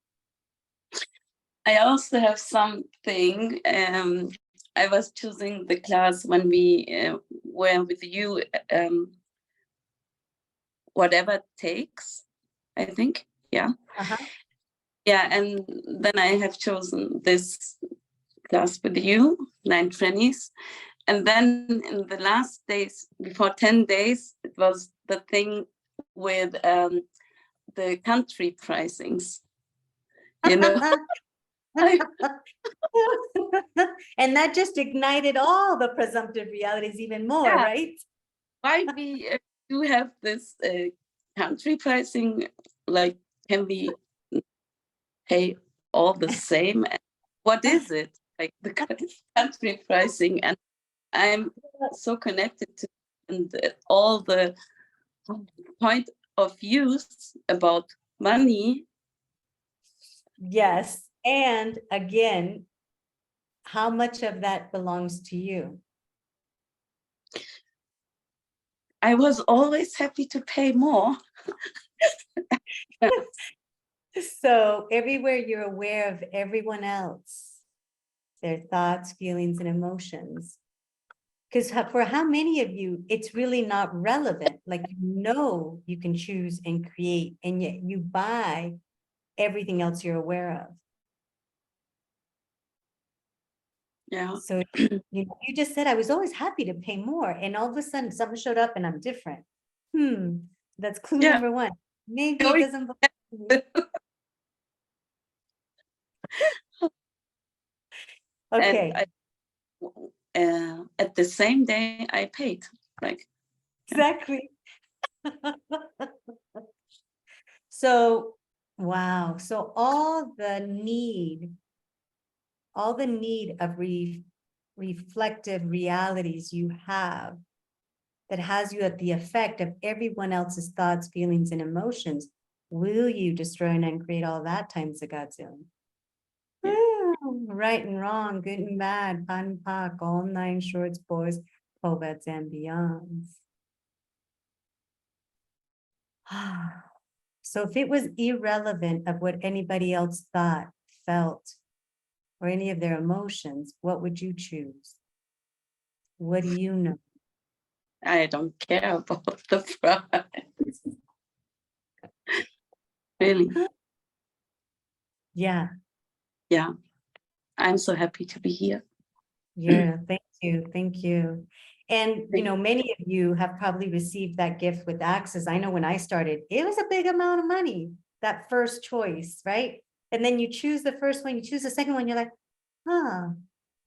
S7: I also have something. I was choosing the class when we were with you, whatever it takes, I think. Yeah.
S1: Uh-huh.
S7: Yeah. And then I have chosen this class with you, 9Trannies. And then in the last days, before 10 days, it was the thing with the country pricings. You know,
S1: And that just ignited all the presumptive realities even more,
S7: Yeah.
S1: right?
S7: why we do have this country pricing, like, can we pay all the same? And what is it, like the country pricing? And I'm so connected to and all the point of views about money.
S1: Yes. And again, how much of that belongs to you?
S7: I was always happy to pay more.
S1: So everywhere you're aware of everyone else, their thoughts, feelings, and emotions. Because for how many of you, it's really not relevant. Like, you can choose and create, and yet you buy everything else you're aware of.
S7: Yeah.
S1: So you just said, I was always happy to pay more. And all of a sudden something showed up and I'm different. That's clue
S7: Yeah.
S1: number one. Maybe it
S7: Going
S1: doesn't belong to me. Okay.
S7: And at the same day I paid, like,
S1: Exactly. So, wow. So all the need of reflective realities you have that has you at the effect of everyone else's thoughts, feelings, and emotions, will you destroy and uncreate all that times a godzillion?
S7: Yeah.
S1: Right and wrong, good and bad, pan pak, all nine shorts, boys, povets, and beyonds. So if it was irrelevant of what anybody else thought, felt, or any of their emotions, what would you choose? What do you know?
S7: I don't care about the price. Really.
S1: Yeah,
S7: Yeah. I'm so happy to be here.
S1: yeah, thank you, thank you. And, many of you have probably received that gift with Access. I know when I started, it was a big amount of money, that first choice, right? And then you choose the first one, you choose the second one, you're like,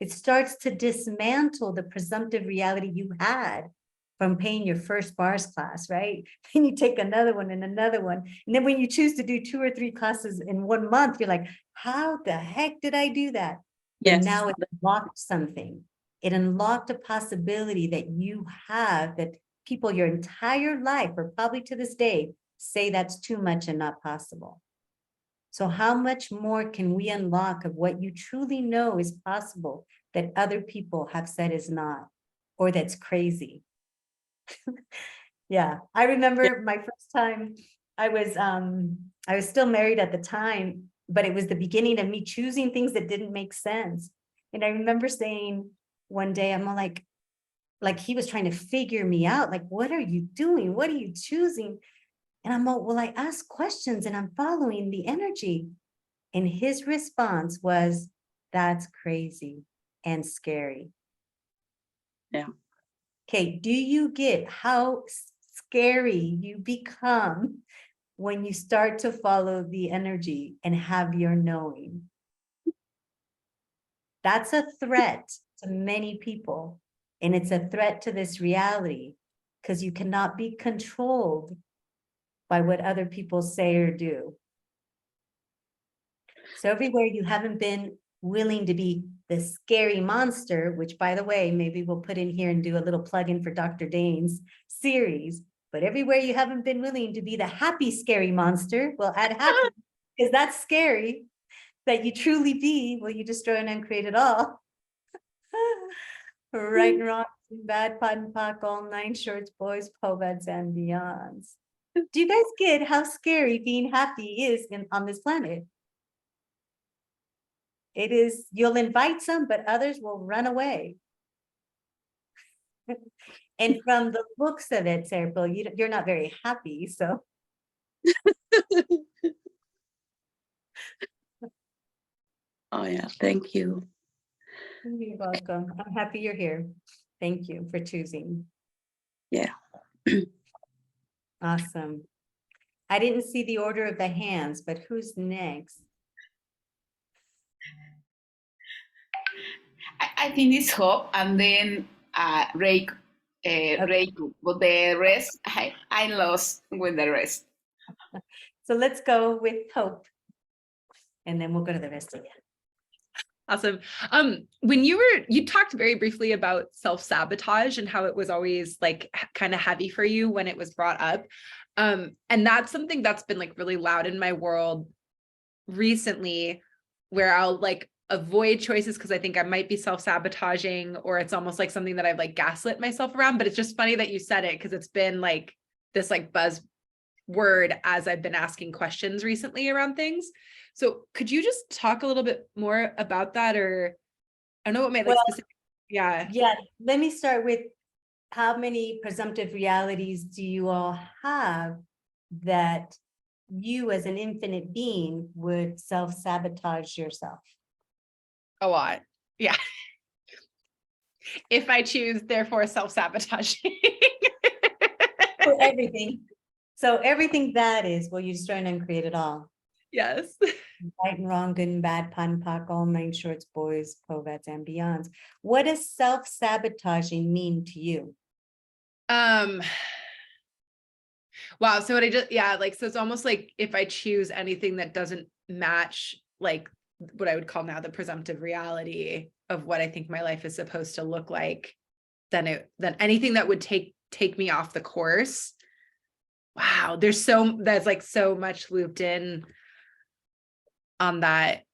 S1: it starts to dismantle the presumptive reality you had from paying your first bars class, right? Then you take another one and another one. And then when you choose to do 2 or 3 classes in 1 month, you're like, how the heck did I do that?
S7: Yes.
S1: And now it unlocked something. It unlocked a possibility that you have that people your entire life, or probably to this day, say that's too much and not possible. So how much more can we unlock of what you truly know is possible that other people have said is not, or that's crazy? Yeah, I remember my first time. I was still married at the time, but it was the beginning of me choosing things that didn't make sense. And I remember saying one day, I'm all like he was trying to figure me out, like, what are you doing? What are you choosing? And I'm all, well, I ask questions and I'm following the energy. And his response was, that's crazy and scary.
S7: Yeah.
S1: Okay, do you get how scary you become when you start to follow the energy and have your knowing? That's a threat to many people. And it's a threat to this reality because you cannot be controlled by what other people say or do. So everywhere you haven't been willing to be the scary monster, which, by the way, maybe we'll put in here and do a little plug-in for Dr. Dane's series, but everywhere you haven't been willing to be the happy scary monster, we'll add happy, Because that's scary, that you truly be, will you destroy and uncreate it all? Right and wrong, bad, pod and pock, all nine shorts, boys, poveds, and beyonds. Do you guys get how scary being happy is on this planet? It is, you'll invite some, but others will run away. And from the looks of it, Serpil, you're not very happy, so.
S7: Oh yeah, thank you.
S1: You're welcome. I'm happy you're here. Thank you for choosing.
S7: Yeah.
S1: Awesome. I didn't see the order of the hands, but who's next?
S3: I think it's Hope and then Reiko. Reiko. But the rest, I lost with the rest.
S1: So let's go with Hope. And then we'll go to the rest of you.
S2: Awesome. When you talked very briefly about self-sabotage and how it was always like kind of heavy for you when it was brought up. And that's something that's been like really loud in my world recently, where I'll like avoid choices because I think I might be self-sabotaging, or it's almost like something that I've like gaslit myself around. But it's just funny that you said it, because it's been like this like buzz word as I've been asking questions recently around things. So could you just talk a little bit more about that? Or I don't know what my like specific, yeah.
S1: Let me start with, how many presumptive realities do you all have that you as an infinite being would self-sabotage yourself?
S2: A lot. Yeah. If I choose, therefore self-sabotaging.
S1: For everything. So everything that is, will you destroy and uncreate it all?
S2: Yes.
S1: Right and wrong, good and bad, pot and pock, all nine shorts, boys, povets, and beyonds. What does self-sabotaging mean to you?
S2: Wow. So what I just, like, so it's almost like if I choose anything that doesn't match like what I would call now the presumptive reality of what I think my life is supposed to look like, then anything that would take me off the course. Wow. There's like so much looped in on that.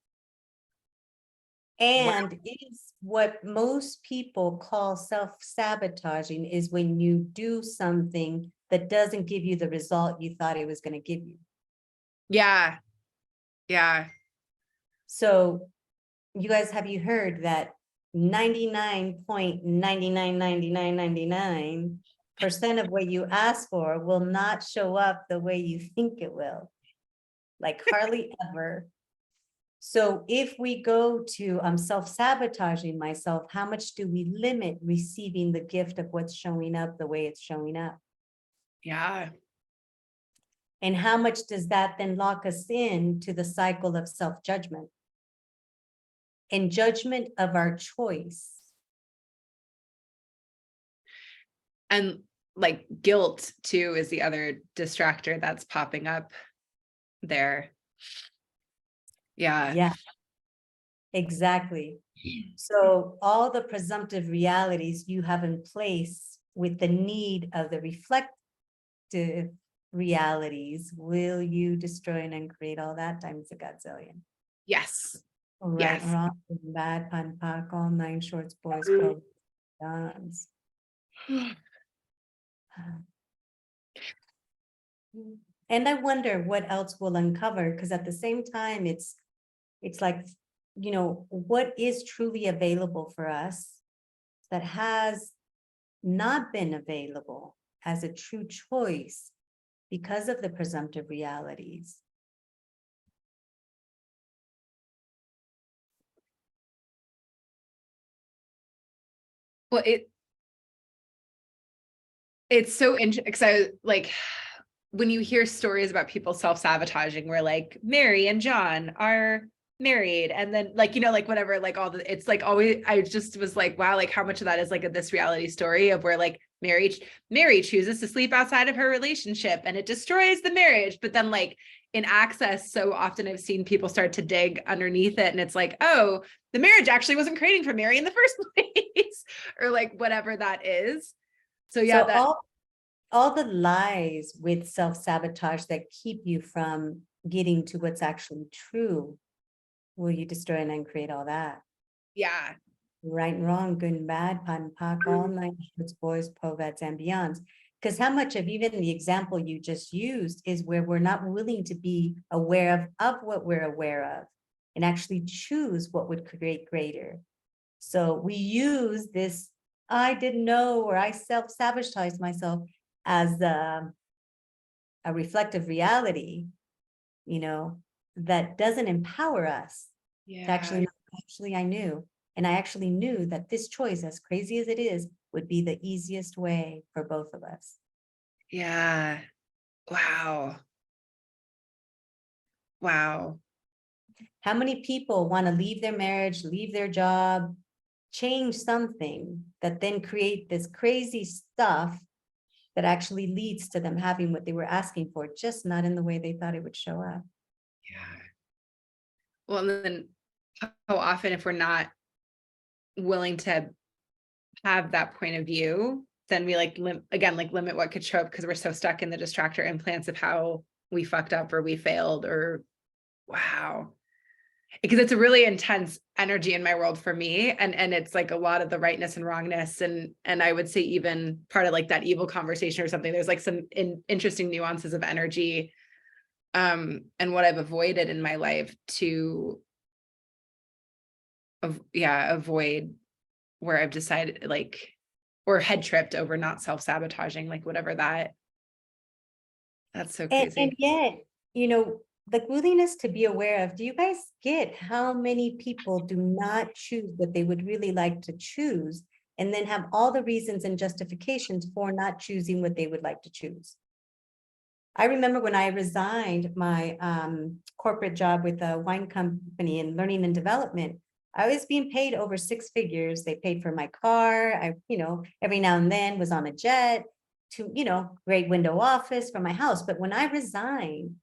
S1: And it is what most people call self-sabotaging, is when you do something that doesn't give you the result you thought it was going to give you.
S2: Yeah. Yeah.
S1: So you guys, have you heard that 99.999999% of what you ask for will not show up the way you think it will? Like hardly ever. So if we go to self-sabotaging myself, how much do we limit receiving the gift of what's showing up the way it's showing up?
S2: Yeah.
S1: And how much does that then lock us in to the cycle of self-judgment and judgment of our choice?
S2: And like guilt too is the other distractor that's popping up there.
S1: Yeah, exactly. So all the presumptive realities you have in place with the need of the reflective realities, will you destroy and uncreate all that times a godzillion?
S2: Yes.
S1: Right,
S2: Yes.
S1: wrong, bad, pun, pock, all nine shorts, boys, girls, guns. And I wonder what else we'll uncover, because at the same time, it's like, what is truly available for us that has not been available as a true choice because of the presumptive realities.
S2: Well, it's so interesting because like when you hear stories about people self-sabotaging, where like Mary and John are married, and then like, like whatever, like all the, it's like always, I just was like, wow, like how much of that is like this reality story of where like Mary chooses to sleep outside of her relationship and it destroys the marriage. But then like in Access, so often I've seen people start to dig underneath it, and it's like, oh, the marriage actually wasn't creating for Mary in the first place, or like whatever that is. So yeah,
S1: so all the lies with self-sabotage that keep you from getting to what's actually true, will you destroy and uncreate all that?
S2: Yeah.
S1: Right and wrong, good and bad, pot and pock, all nine shorts, boys, povets, and beyonds. Because how much of even the example you just used is where we're not willing to be aware of what we're aware of and actually choose what would create greater. So we use this, I didn't know, or I self-sabotaged myself as a reflective reality, you know, that doesn't empower us to actually I knew. And I actually knew that this choice, as crazy as it is, would be the easiest way for both of us.
S2: Yeah. Wow. Wow.
S1: How many people want to leave their marriage, leave their job, change something that then create this crazy stuff that actually leads to them having what they were asking for, just not in the way they thought it would show up?
S2: Yeah. Well, and then how often, if we're not willing to have that point of view, then we like limit what could show up because we're so stuck in the distractor implants of how we fucked up or we failed or wow. Because it's a really intense energy in my world for me. And it's like a lot of the rightness and wrongness. And I would say even part of like that evil conversation or something, there's like some interesting nuances of energy and what I've avoided in my life to avoid where I've decided like, or head tripped over not self-sabotaging, like whatever that's so crazy.
S1: And yet, you know, the willingness to be aware of, do you guys get how many people do not choose what they would really like to choose and then have all the reasons and justifications for not choosing what they would like to choose? I remember when I resigned my corporate job with a wine company in learning and development, I was being paid over 6 figures. They paid for my car. I, you know, every now and then was on a jet to, you know, great window office for my house. But when I resigned,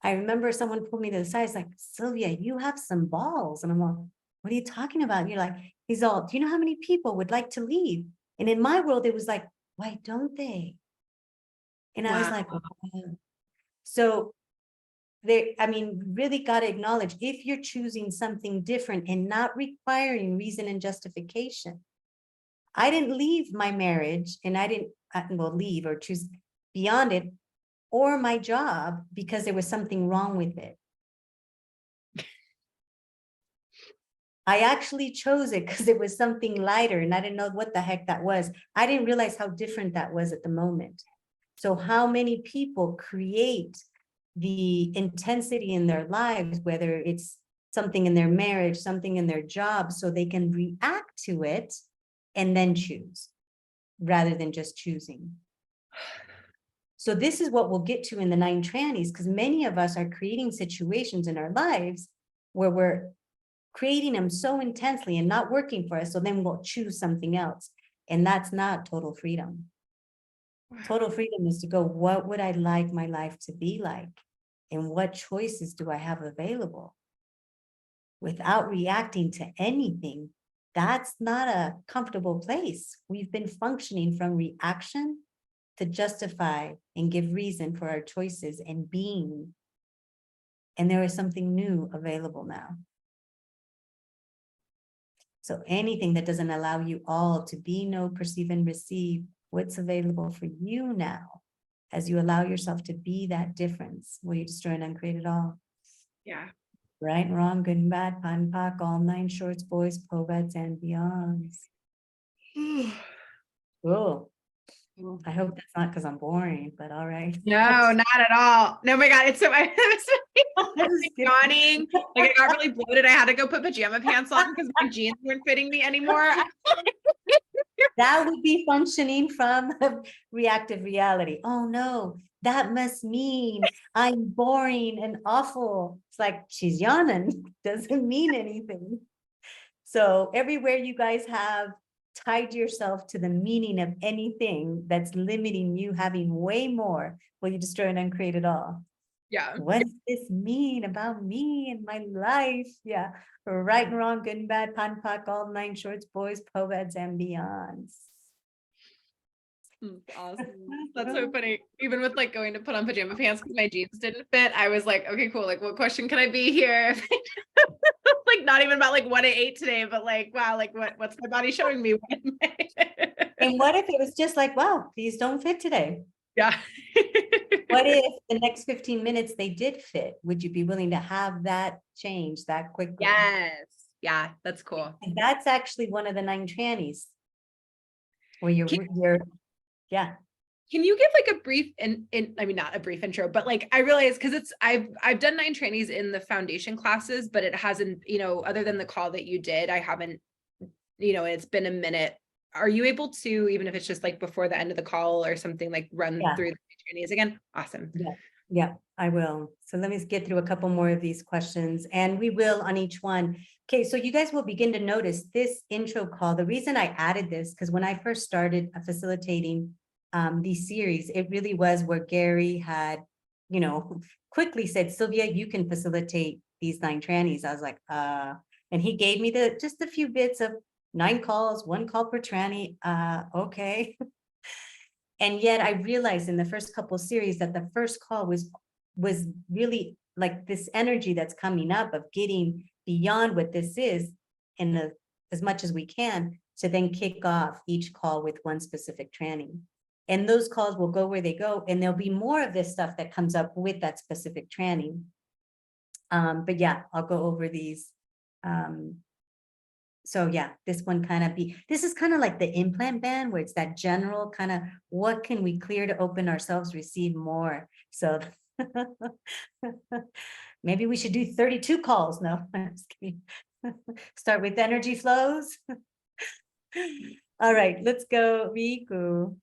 S1: I remember someone pulled me to the side. It's like, Sylvia, you have some balls. And I'm like, what are you talking about? And you're like, he's all, do you know how many people would like to leave? And in my world, it was like, why don't they? And I was like, wow. So there, I mean, really got to acknowledge if you're choosing something different and not requiring reason and justification. I didn't leave my marriage and I didn't leave or choose beyond it or my job because there was something wrong with it. I actually chose it because it was something lighter and I didn't know what the heck that was. I didn't realize how different that was at the moment. So how many people create the intensity in their lives, whether it's something in their marriage, something in their job, so they can react to it and then choose rather than just choosing. So this is what we'll get to in the 9 trannies, because many of us are creating situations in our lives where we're creating them so intensely and not working for us. So then we'll choose something else. And that's not total freedom. Total freedom is to go, what would I like my life to be like? And what choices do I have available? Without reacting to anything, that's not a comfortable place. We've been functioning from reaction to justify and give reason for our choices and being. And there is something new available now. So anything that doesn't allow you all to be, know, perceive, and receive what's available for you now, as you allow yourself to be that difference, will you destroy and uncreate it all?
S2: Yeah.
S1: Right and wrong, good and bad, pot and pock, all 9 shorts, boys, povets, and beyonds. Cool. I hope that's not because I'm boring, but all right.
S2: No, not at all. No, my God. It's so I was yawning. Like I got really bloated. I had to go put pajama pants on because my jeans weren't fitting me anymore.
S1: That would be functioning from reactive reality. Oh no, that must mean I'm boring and awful. It's like she's yawning, doesn't mean anything. So everywhere you guys have tied yourself to the meaning of anything that's limiting you having way more, will you destroy and uncreate it all?
S2: Yeah.
S1: What does this mean about me and my life? Yeah. Right and wrong, good and bad, pot and pock, all 9 shorts, boys, povets, and beyonds.
S2: Awesome. That's so funny. Even with like going to put on pajama pants because my jeans didn't fit, I was like, okay, cool. Like, what question can I be here? Like, not even about like what I ate today, but like, wow, like what's my body showing me?
S1: And what if it was just like, wow, these don't fit today?
S2: Yeah.
S1: What if the next 15 minutes they did fit? Would you be willing to have that change that quickly?
S2: Yes. Yeah, that's cool.
S1: And that's actually one of the 9 trannies. Where you're, yeah.
S2: Can you give like a brief I mean, not a brief intro, but like I realize because I've done 9 trannies in the foundation classes, but it hasn't, other than the call that you did, I haven't, it's been a minute. Are you able to, even if it's just like before the end of the call or something, like run through the 9 trannies again? Awesome.
S1: Yeah, I will. So let me get through a couple more of these questions and we will on each one. Okay, so you guys will begin to notice this intro call. The reason I added this, because when I first started facilitating these series, it really was where Gary had, quickly said, Sylvia, you can facilitate these 9 trannies. I was like, and he gave me just a few bits of 9 calls, 1 call per tranny. Okay. And yet I realized in the first couple of series that the first call was really like this energy that's coming up of getting beyond what this is in as much as we can to then kick off each call with one specific tranny. And those calls will go where they go, and there'll be more of this stuff that comes up with that specific tranny. But yeah, I'll go over these. So yeah, this is kind of like the implant band where it's that general kind of, what can we clear to open ourselves, receive more? So maybe we should do 32 calls. No, I'm just kidding. Start with energy flows. All right, let's go, Riku.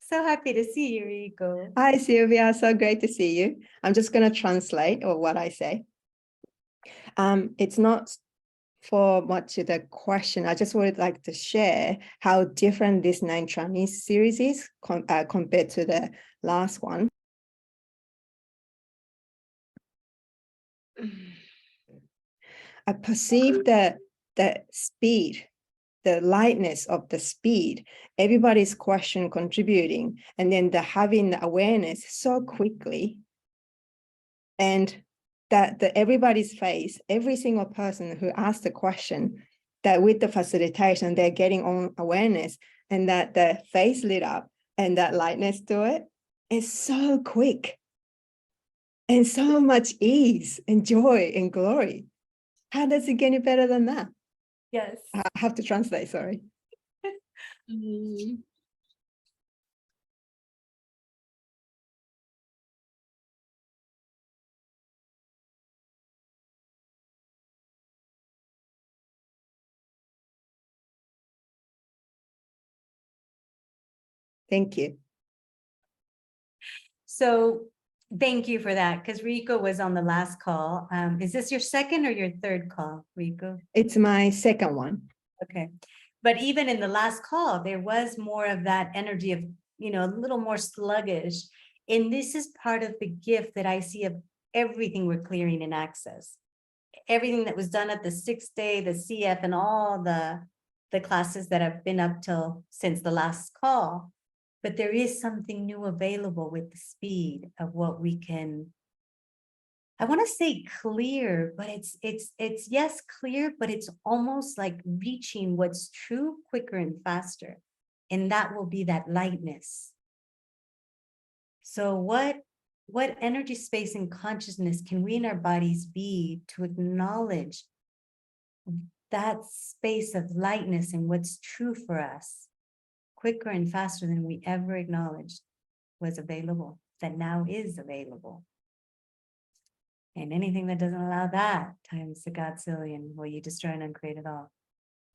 S1: So happy to see you, Riku.
S8: Hi, Sylvia. So great to see you. I'm just going to translate or what I say. It's not for much of the question. I just would like to share how different this 9 trannies series is compared to the last one. I perceive the speed, the lightness of the speed, everybody's question contributing, and then having the awareness so quickly, and that everybody's face, every single person who asked the question, that with the facilitation, they're getting on awareness, and that the face lit up and that lightness to it is so quick and so much ease and joy and glory. How does it get any better than that?
S1: Yes.
S8: I have to translate, sorry. Thank you.
S1: So thank you for that, because Rico was on the last call. Is this your second or your third call, Rico?
S8: It's my second one.
S1: Okay. But even in the last call, there was more of that energy of, a little more sluggish. And this is part of the gift that I see of everything we're clearing in Access. Everything that was done at the 6th day, the CF, and all the classes that have been up till since the last call. But there is something new available with the speed of what we can, I want to say clear, but it's yes, clear, but it's almost like reaching what's true quicker and faster. And that will be that lightness. So what energy, space, and consciousness can we in our bodies be to acknowledge that space of lightness and what's true for us quicker and faster than we ever acknowledged was available, that now is available. And anything that doesn't allow that times the Godzillion, will you destroy and uncreate it all.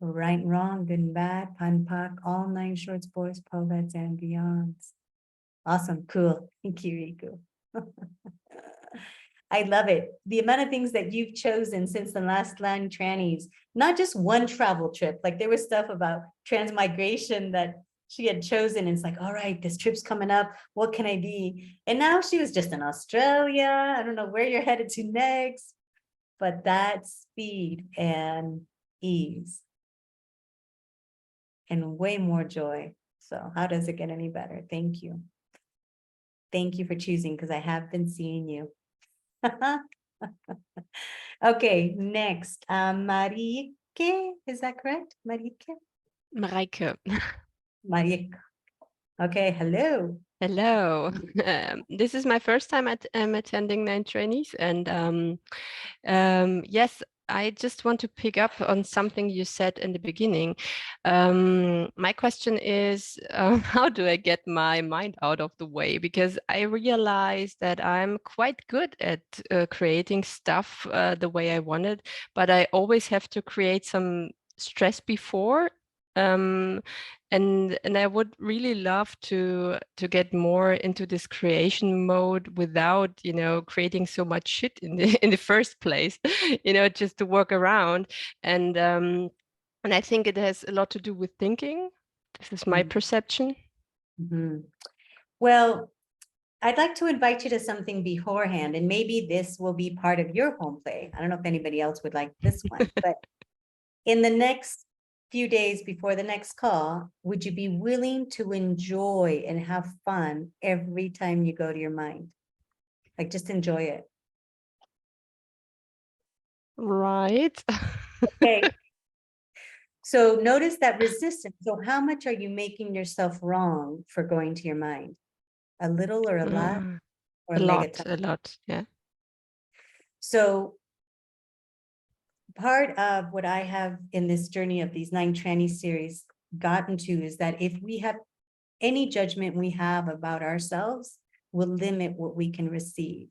S1: Right and wrong, good and bad, pan pak, all 9 shorts, boys, povets, and beyonds. Awesome, cool. Thank you, Riku. I love it. The amount of things that you've chosen since the last 9 trannies, not just one travel trip, like there was stuff about transmigration that she had chosen. And it's like, all right, this trip's coming up. What can I be? And now she was just in Australia. I don't know where you're headed to next, but that speed and ease and way more joy. So how does it get any better? Thank you. Thank you for choosing, because I have been seeing you. Okay, next, Marike, is that correct? Marike?
S9: Mareike.
S1: Marike. Okay, hello.
S9: Hello. This is my first time attending 9Trannies, and yes, I just want to pick up on something you said in the beginning. My question is, how do I get my mind out of the way? Because I realize that I'm quite good at creating stuff the way I want it, but I always have to create some stress before. And I would really love to get more into this creation mode without, creating so much shit in the in the first place, just to work around. And I think it has a lot to do with thinking. This is my perception.
S1: Mhm. Well, I'd like to invite you to something beforehand, and maybe this will be part of your home play. I don't know if anybody else would like this one, but in the next few days before the next call, would you be willing to enjoy and have fun every time you go to your mind? Like, just enjoy it.
S9: Right.
S1: Okay. So notice that resistance. So how much are you making yourself wrong for going to your mind? A little or a lot or
S9: A
S1: mega
S9: lot,
S1: ton?
S9: a lot. Yeah.
S1: So part of what I have in this journey of these 9 Tranny series gotten to is that if we have any judgment we have about ourselves will limit what we can receive.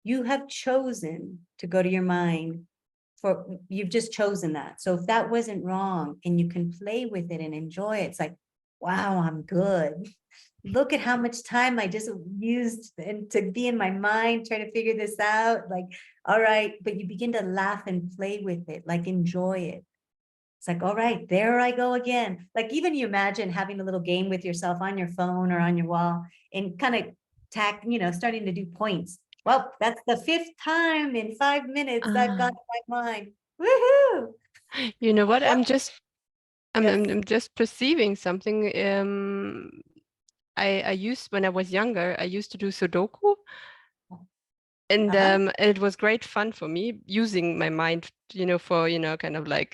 S1: You have chosen to go to your mind you've just chosen that. So if that wasn't wrong and you can play with it and enjoy it, it's like, wow, I'm good. Look at how much time I just used to be in my mind, trying to figure this out. Like, all right, but you begin to laugh and play with it, like enjoy it. It's like, all right, there I go again. Like, even you imagine having a little game with yourself on your phone or on your wall and kind of starting to do points. Well, that's the 5th time in 5 minutes I've gone to my mind. Woohoo!
S9: You know what? I'm
S1: Yes.
S9: just perceiving something. I used, when I was younger, I used to do Sudoku, and it was great fun for me using my mind, for kind of like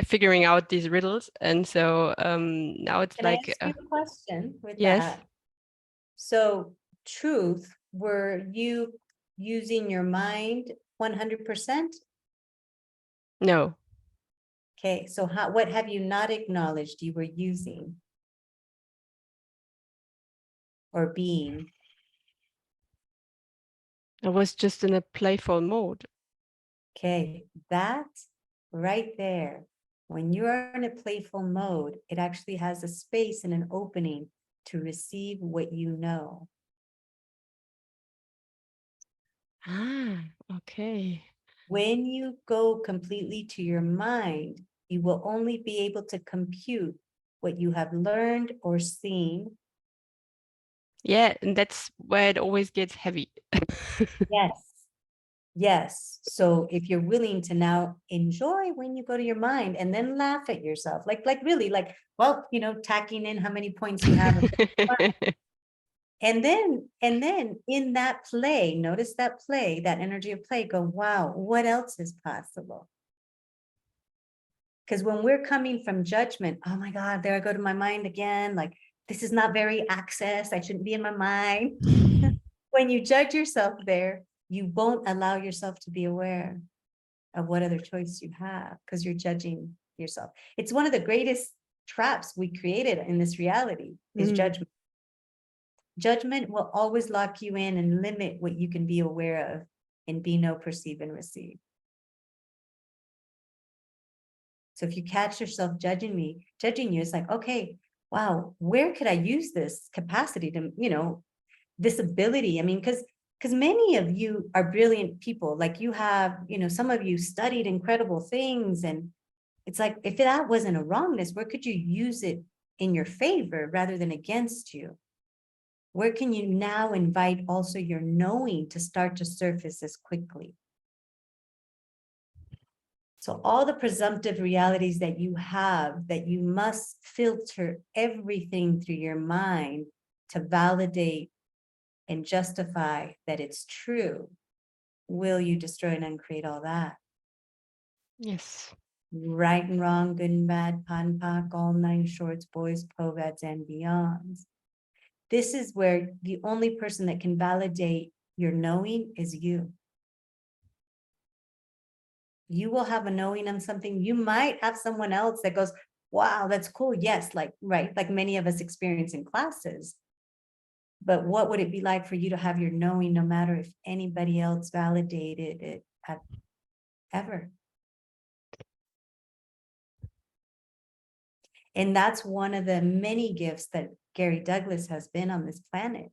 S9: figuring out these riddles. And so now it's
S1: Can I
S9: like
S1: ask you a question with
S9: yes.
S1: that? So, truth, were you using your mind 100%?
S9: No,
S1: Okay, so what have you not acknowledged you were using or being?
S9: I was just in a playful mode.
S1: Okay, that right there, when you are in a playful mode, it actually has a space and an opening to receive what you know.
S9: Okay.
S1: When you go completely to your mind, you will only be able to compute what you have learned or seen.
S9: Yeah, and that's where it always gets heavy.
S1: Yes. Yes. So if you're willing to now enjoy when you go to your mind and then laugh at yourself, like really, like, well, tacking in how many points you have. And then in that play, notice that play, that energy of play, go, wow, what else is possible? Because when we're coming from judgment, oh my God, there I go to my mind again. Like, this is not very access. I shouldn't be in my mind. When you judge yourself there, you won't allow yourself to be aware of what other choice you have because you're judging yourself. It's one of the greatest traps we created in this reality is judgment. Judgment will always lock you in and limit what you can be aware of and be, know, perceive, and receive. So if you catch yourself judging you, it's like, okay, wow, where could I use this capacity to, this ability? I mean, because many of you are brilliant people. Like you have, some of you studied incredible things. And it's like, if that wasn't a wrongness, where could you use it in your favor rather than against you? Where can you now invite also your knowing to start to surface as quickly? So all the presumptive realities that you have, that you must filter everything through your mind to validate and justify that it's true, will you destroy and uncreate all that?
S9: Yes.
S1: Right and wrong, good and bad, pan pak, all nine shorts, boys, povets, and beyonds. This is where the only person that can validate your knowing is you. You will have a knowing on something. You might have someone else that goes, wow, that's cool. Yes, like, right, like many of us experience in classes. But what would it be like for you to have your knowing, no matter if anybody else validated it ever? And that's one of the many gifts that Gary Douglas has been on this planet.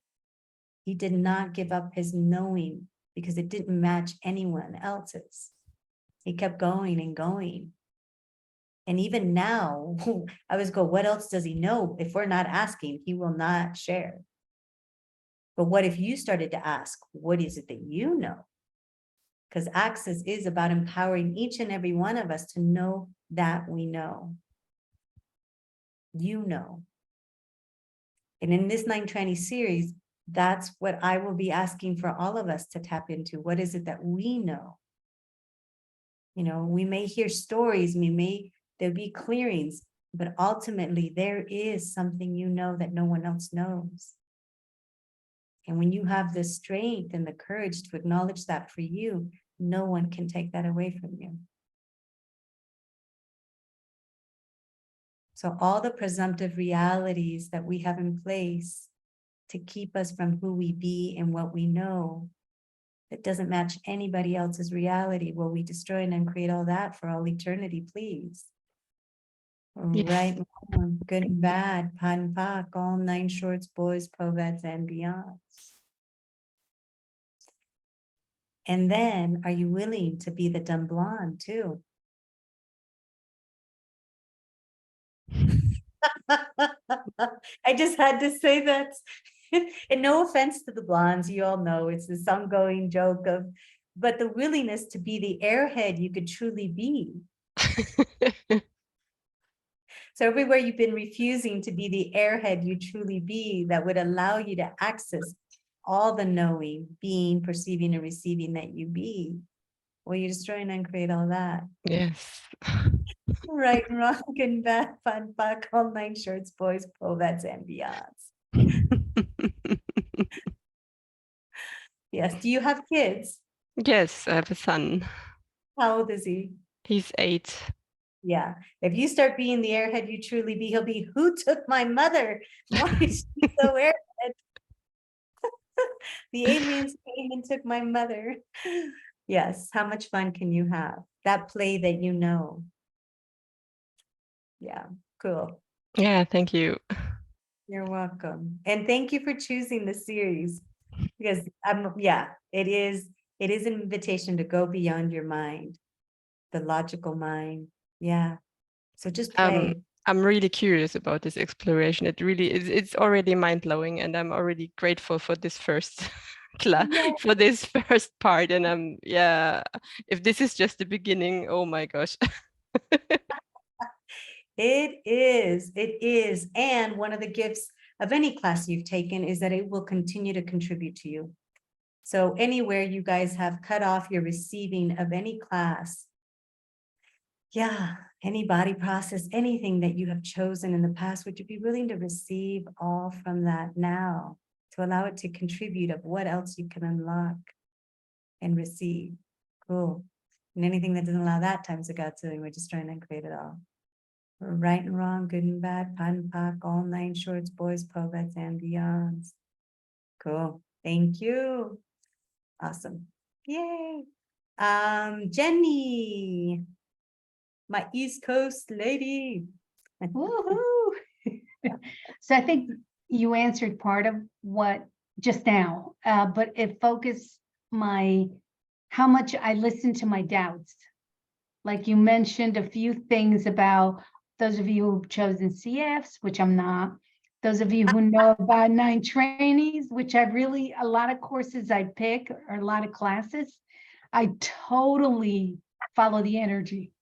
S1: He did not give up his knowing because it didn't match anyone else's. He kept going and going. And even now, I always go, what else does he know? If we're not asking, he will not share. But what if you started to ask, what is it that you know? Because Access is about empowering each and every one of us to know that we know. You know. And in this 920 series, that's what I will be asking for all of us to tap into. What is it that we know? You know, we may hear stories, there'll be clearings, but ultimately there is something you know that no one else knows. And when you have the strength and the courage to acknowledge that for you, no one can take that away from you. So all the presumptive realities that we have in place to keep us from who we be and what we know, that doesn't match anybody else's reality, will we destroy and uncreate all that for all eternity, please?
S9: Yes.
S1: Right, wrong, good and bad, pan pak, all nine shorts, boys, povets, and beyonds. And then, are you willing to be the dumb blonde too? I just had to say that. And no offense to the blondes, you all know it's this ongoing joke of, but the willingness to be the airhead you could truly be. So everywhere you've been refusing to be the airhead you truly be, that would allow you to access all the knowing, being, perceiving, and receiving that you be. Well, you destroy and uncreate all that.
S9: Yes.
S1: Right and wrong, good and bad, fun, fuck, all nine shorts, boys, povets, and beyonds. Yes. Do you have kids?
S9: Yes, I have a son.
S1: How old is he?
S9: He's 8.
S1: Yeah. If you start being the airhead you truly be, he'll be, who took my mother? Why is she so airhead? The aliens came and took my mother. Yes. How much fun can you have? That play that you know. Yeah. Cool.
S9: Yeah, thank you.
S1: You're welcome. And thank you for choosing the series, because it is an invitation to go beyond your mind, the logical mind. Yeah. So just play.
S9: I'm really curious about this exploration. It really is, it's already mind-blowing, and I'm already grateful for this first for this first part. And if this is just the beginning, oh my gosh.
S1: It is. And one of the gifts of any class you've taken is that it will continue to contribute to you. So anywhere you guys have cut off your receiving of any class, any body process, anything that you have chosen in the past, would you be willing to receive all from that now, to allow it to contribute of what else you can unlock and receive? Cool. And anything that doesn't allow that times of God's healing, we're just trying to create it all. Right and wrong, good and bad, pan pak, all nine shorts, boys, povets, and beyonds. Cool. Thank you. Awesome. Yay. Jenny, my East Coast lady.
S10: Woohoo! So I think you answered part of what just now, but it focused how much I listen to my doubts. Like you mentioned a few things about those of you who've chosen CFs, which I'm not, those of you who know about 9Trannies, which a lot of courses I pick or a lot of classes, I totally follow the energy.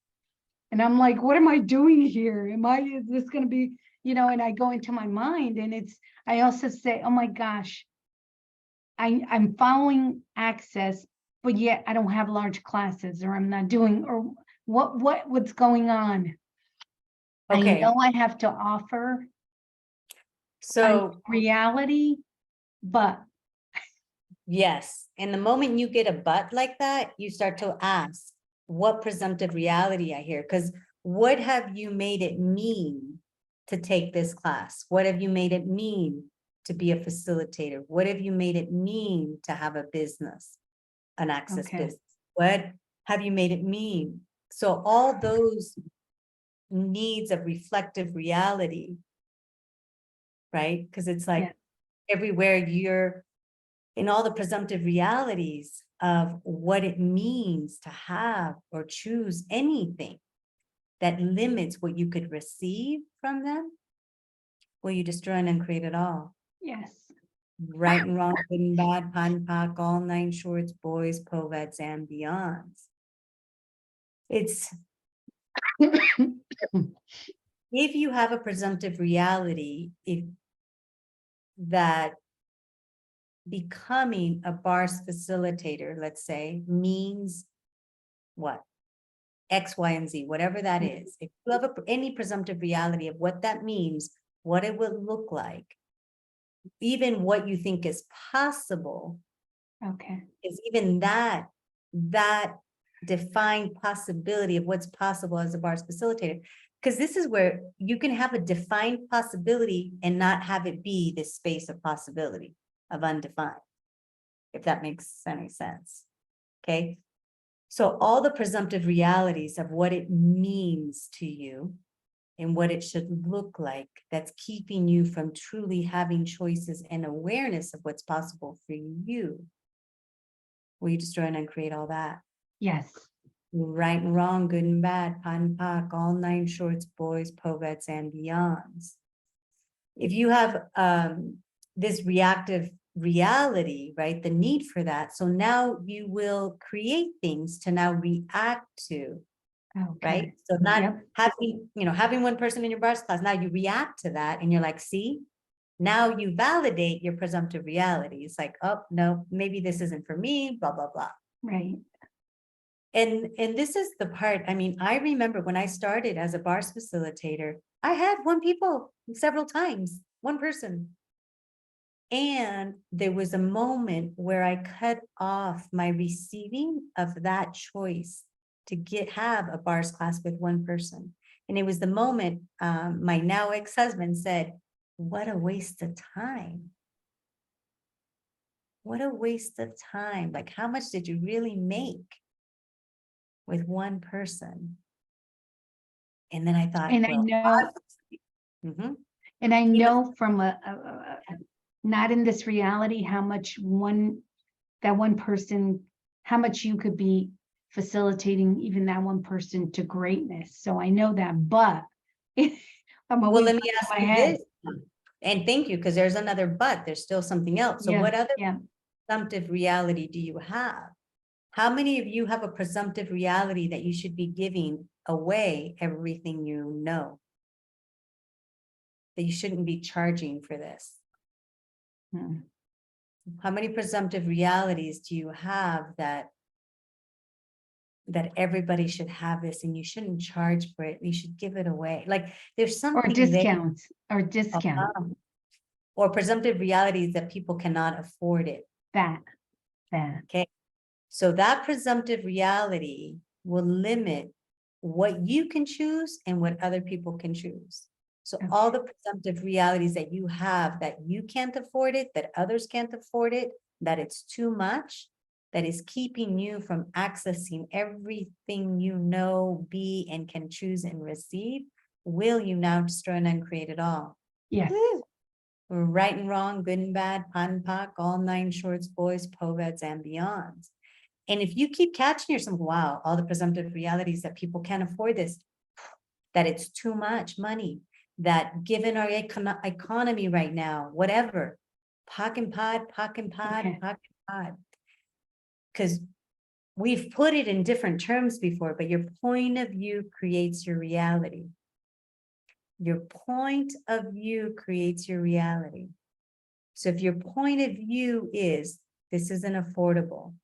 S10: And I'm like, what am I doing here? Is this going to be, and I go into my mind, and I also say, oh my gosh, I'm following Access, but yet I don't have large classes, or I'm not doing, or what's going on?
S1: Okay.
S10: I know I have to offer
S1: So
S10: reality, but
S1: yes, and the moment you get a but like that, you start to ask, what presumptive reality I hear? Because what have you made it mean to take this class? What have you made it mean to be a facilitator? What have you made it mean to have a business, an Access
S10: Okay.
S1: business? What have you made it mean? So all those needs of reflective reality, right? Because it's like everywhere you're in all the presumptive realities of what it means to have or choose anything that limits what you could receive from them, will you destroy and uncreate it all?
S10: yes.
S1: Right and wrong, good and bad, pan, pac, all nine shorts, boys, povets, and beyonds. It's if you have a presumptive reality, if that becoming a bars facilitator, let's say, means what? X, Y, and Z, whatever that is. If you have any presumptive reality of what that means, what it would look like, even what you think is possible,
S10: Okay.
S1: is even that defined possibility of what's possible as a bars facilitator. Because this is where you can have a defined possibility and not have it be this space of possibility of undefined, if that makes any sense. Okay. So all the presumptive realities of what it means to you and what it should look like, that's keeping you from truly having choices and awareness of what's possible for you. Will you destroy and uncreate all that?
S10: Yes.
S1: Right and wrong, good and bad, pot and pock, all nine shorts, boys, povets, and beyonds. If you have this reactive reality, right, the need for that, so now you will create things to now react to,
S10: Okay.
S1: right? So not
S10: Yep.
S1: having one person in your bars class, now you react to that and you're like, see, now you validate your presumptive reality. It's like, oh, no, maybe this isn't for me, blah, blah, blah.
S10: Right.
S1: And this is the part, I mean, I remember when I started as a bars facilitator, I had one person. And there was a moment where I cut off my receiving of that choice to have a bars class with one person. And it was the moment my now ex-husband said, what a waste of time. What a waste of time. Like, how much did you really make with one person? And then I thought,
S10: And
S1: well,
S10: I know,
S1: mhm.
S10: and I know from not in this reality, how much that one person, how much you could be facilitating even that one person to greatness. So I know that, but I'm
S1: Well,
S10: always
S1: let me ask
S10: my
S1: you
S10: head.
S1: this, and thank you, because there's another but, there's still something else. So
S10: Yeah,
S1: what other
S10: yeah.
S1: presumptive reality do you have? How many of you have a presumptive reality that you should be giving away everything you know? That you shouldn't be charging for this?
S10: Hmm.
S1: How many presumptive realities do you have that everybody should have this and you shouldn't charge for it, you should give it away? Like there's
S10: Or
S1: something there.
S10: discounts, or discount.
S1: Or presumptive realities that people cannot afford it.
S10: That.
S1: Okay. So that presumptive reality will limit what you can choose and what other people can choose. So
S10: Okay.
S1: all the presumptive realities that you have, that you can't afford it, that others can't afford it, that it's too much, that is keeping you from accessing everything you know, be, and can choose and receive, will you now destroy and uncreate it all?
S10: Yes.
S1: Woo. Right and wrong, good and bad, pot and pock, all nine shorts, boys, povets, and beyonds. And if you keep catching yourself, wow, all the presumptive realities that people can't afford this, that it's too much money, that given our economy right now, whatever, pock and pod,
S10: Okay.
S1: pock and pod. Because we've put it in different terms before, but your point of view creates your reality. Your point of view creates your reality. So if your point of view is, this isn't affordable,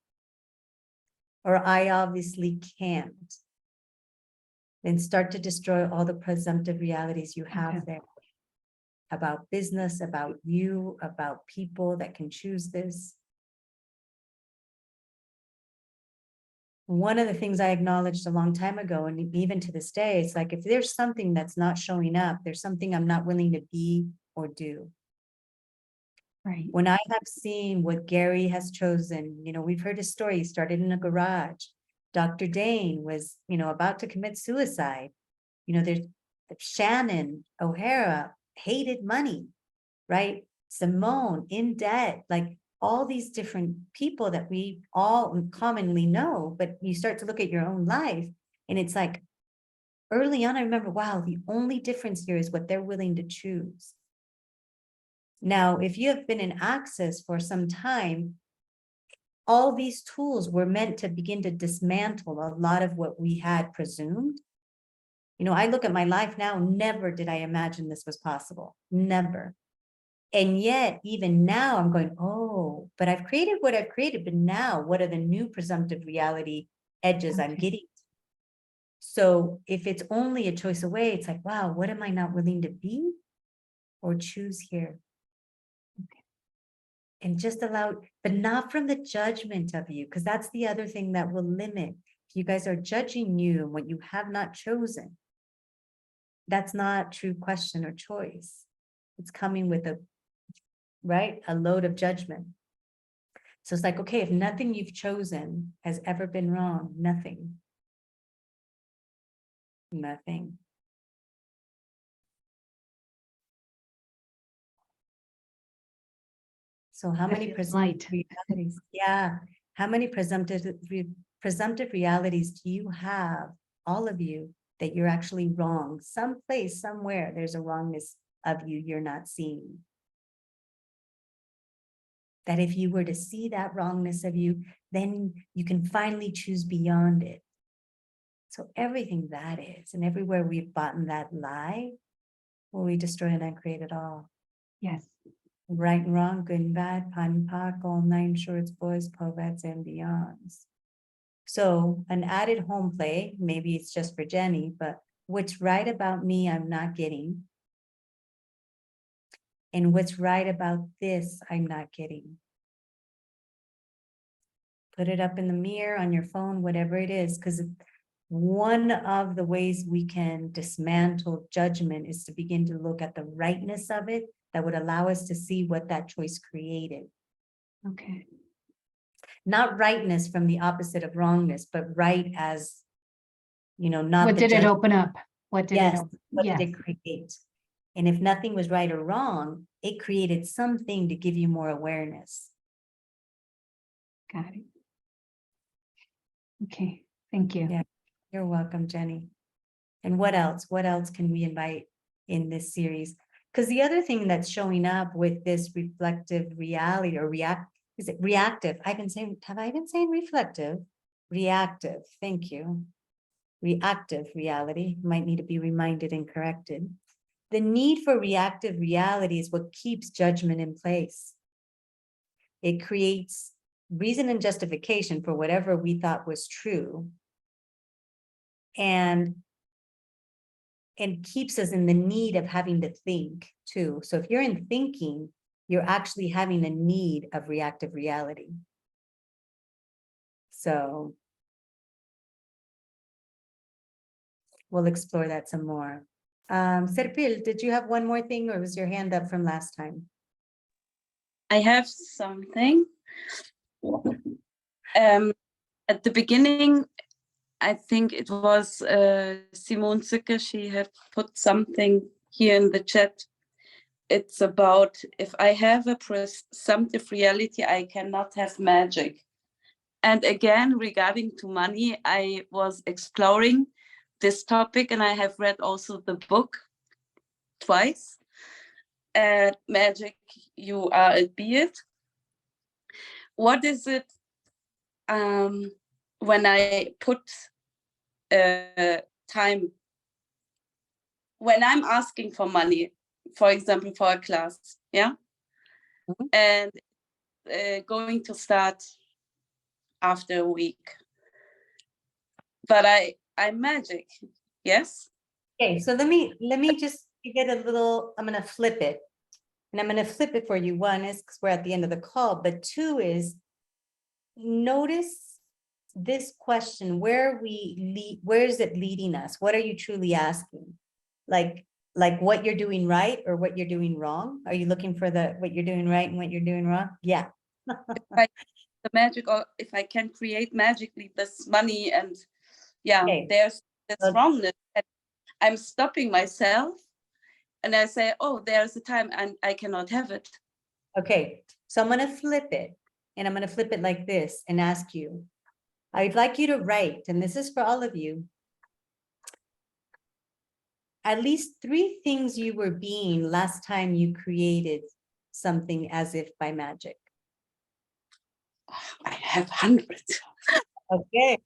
S1: or I obviously can't, then start to destroy all the presumptive realities you have
S10: Okay.
S1: there about business, about you, about people that can choose this. One of the things I acknowledged a long time ago, and even to this day, it's like, if there's something that's not showing up, there's something I'm not willing to be or do.
S10: Right.
S1: When I have seen what Gary has chosen, we've heard his story. He started in a garage. Dr. Dane was, about to commit suicide. There's Shannon O'Hara hated money, right? Simone in debt, like all these different people that we all commonly know, but you start to look at your own life and it's like, early on, I remember, wow, the only difference here is what they're willing to choose. Now, if you have been in Access for some time, all these tools were meant to begin to dismantle a lot of what we had presumed. I look at my life now, never did I imagine this was possible, never. And yet, even now I'm going, oh, but I've created what I've created, but now what are the new presumptive reality edges I'm
S10: Okay.
S1: getting? So if it's only a choice away, it's like, wow, what am I not willing to be or choose here? And just allow, but not from the judgment of you, because that's the other thing that will limit. If you guys are judging you and what you have not chosen, that's not true question or choice. It's coming with a load of judgment. So it's like, okay, if nothing you've chosen has ever been wrong, nothing. So how
S10: That
S1: many
S10: feels
S1: presumptive
S10: light.
S1: realities? Yeah. How many presumptive realities do you have, all of you, that you're actually wrong? Someplace, somewhere, there's a wrongness of you you're not seeing. That if you were to see that wrongness of you, then you can finally choose beyond it. So everything that is, and everywhere we've bought in that lie, will we destroy and uncreate it all?
S10: Yes.
S1: Right and wrong, good and bad, pan and pak, all 9 shorts, boys, povets, and beyonds. So an added home play, maybe it's just for Jenny, but what's right about me, I'm not getting. And what's right about this, I'm not getting. Put it up in the mirror, on your phone, whatever it is, because one of the ways we can dismantle judgment is to begin to look at the rightness of it that would allow us to see what that choice created.
S10: Okay.
S1: Not rightness from the opposite of wrongness, but right as, not
S10: What
S1: the
S10: did it
S1: judge-
S10: open up? What did
S1: Yes,
S10: it open?
S1: what
S10: Yes.
S1: did it create? And if nothing was right or wrong, it created something to give you more awareness.
S10: Got it. Okay. Thank you.
S1: Yeah. You're welcome, Jenny. And what else? What else can we invite in this series? Because the other thing that's showing up with this reflective reality or is it reactive? Have I been saying reflective? Reactive, thank you. Reactive reality, might need to be reminded and corrected. The need for reactive reality is what keeps judgment in place. It creates reason and justification for whatever we thought was true. And keeps us in the need of having to think too. So if you're in thinking, you're actually having a need of reactive reality. So we'll explore that some more. Serpil, did you have one more thing or was your hand up from last time?
S7: I have something. At the beginning, I think it was Simone Zücke. She had put something here in the chat. It's about if I have a presumptive reality, I cannot have magic. And again, regarding to money, I was exploring this topic and I have read also the book twice. Magic, you are albeit. What is it? when I put time, when I'm asking for money, for example, for a class, yeah, and going to start after a week, but I'm magic, yes.
S1: Okay, so let me just get a little, I'm gonna flip it. And I'm gonna flip it for you. One is because we're at the end of the call, but two is notice this question, where is it leading us? What are you truly asking? Like what you're doing right or what you're doing wrong? Are you looking for what you're doing right and what you're doing wrong? Yeah.
S7: The magic, or if I can create magically this money, and yeah,
S1: Okay.
S7: there's this wrongness. And I'm stopping myself and I say, oh, there's a time and I cannot have it.
S1: Okay, so I'm gonna flip it, and I'm gonna flip it like this and ask you, I'd like you to write, and this is for all of you, at least 3 things you were being last time you created something as if by magic.
S7: I have hundreds.
S1: Okay.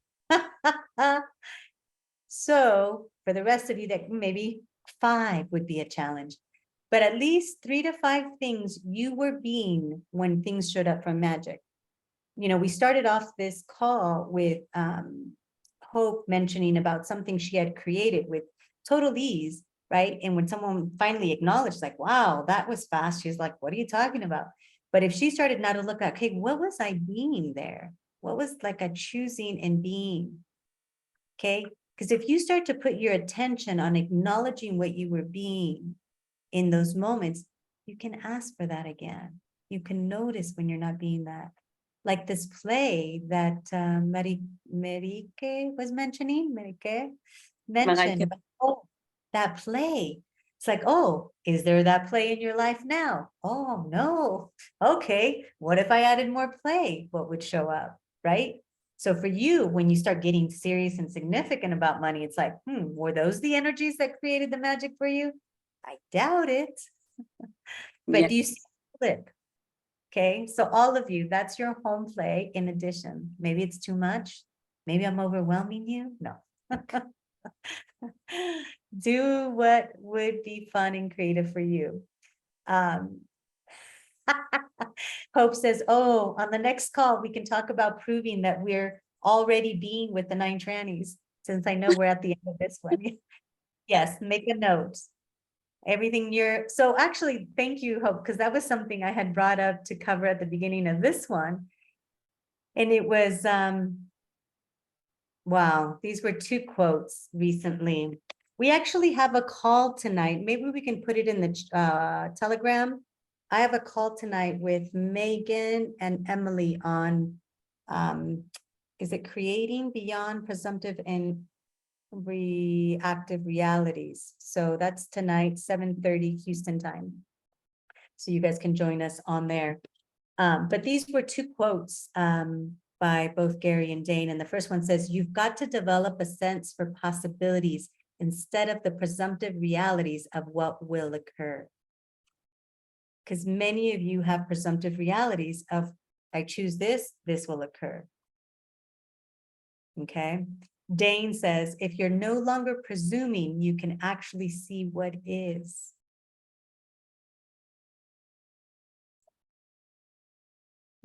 S1: So for the rest of you, that maybe 5 would be a challenge, but at least 3 to 5 things you were being when things showed up from magic. You know, we started off this call with Hope mentioning about something she had created with total ease, right? And when someone finally acknowledged, like, wow, that was fast, she's like, what are you talking about? But if she started now to look at, okay, what was I being there? What was like a choosing and being? Okay, because if you start to put your attention on acknowledging what you were being in those moments, you can ask for that again. You can notice when you're not being that. Like this play that Marike was mentioning, mentioned, oh, that play. It's like, oh, is there that play in your life now? Oh, no. Okay, what if I added more play? What would show up, right? So for you, when you start getting serious and significant about money, it's like, were those the energies that created the magic for you? I doubt it. But
S7: Yeah.
S1: do you see the flip? Okay, so all of you, that's your home play in addition. Maybe it's too much. Maybe I'm overwhelming you. No. Do what would be fun and creative for you. Hope says, oh, on the next call, we can talk about proving that we're already being with the 9 trannies, since I know we're at the end of this one. Yes, make a note. Everything so actually, thank you, Hope, because that was something I had brought up to cover at the beginning of this one. And it was, wow, these were 2 quotes recently. We actually have a call tonight. Maybe we can put it in the Telegram. I have a call tonight with Megan and Emily on, is it creating beyond presumptive and reactive realities? So that's tonight, 7:30 Houston time. So you guys can join us on there. But these were 2 quotes by both Gary and Dane. And the first one says, you've got to develop a sense for possibilities instead of the presumptive realities of what will occur. Because many of you have presumptive realities of, I choose this, this will occur. Okay. Dane says, if you're no longer presuming, you can actually see what is.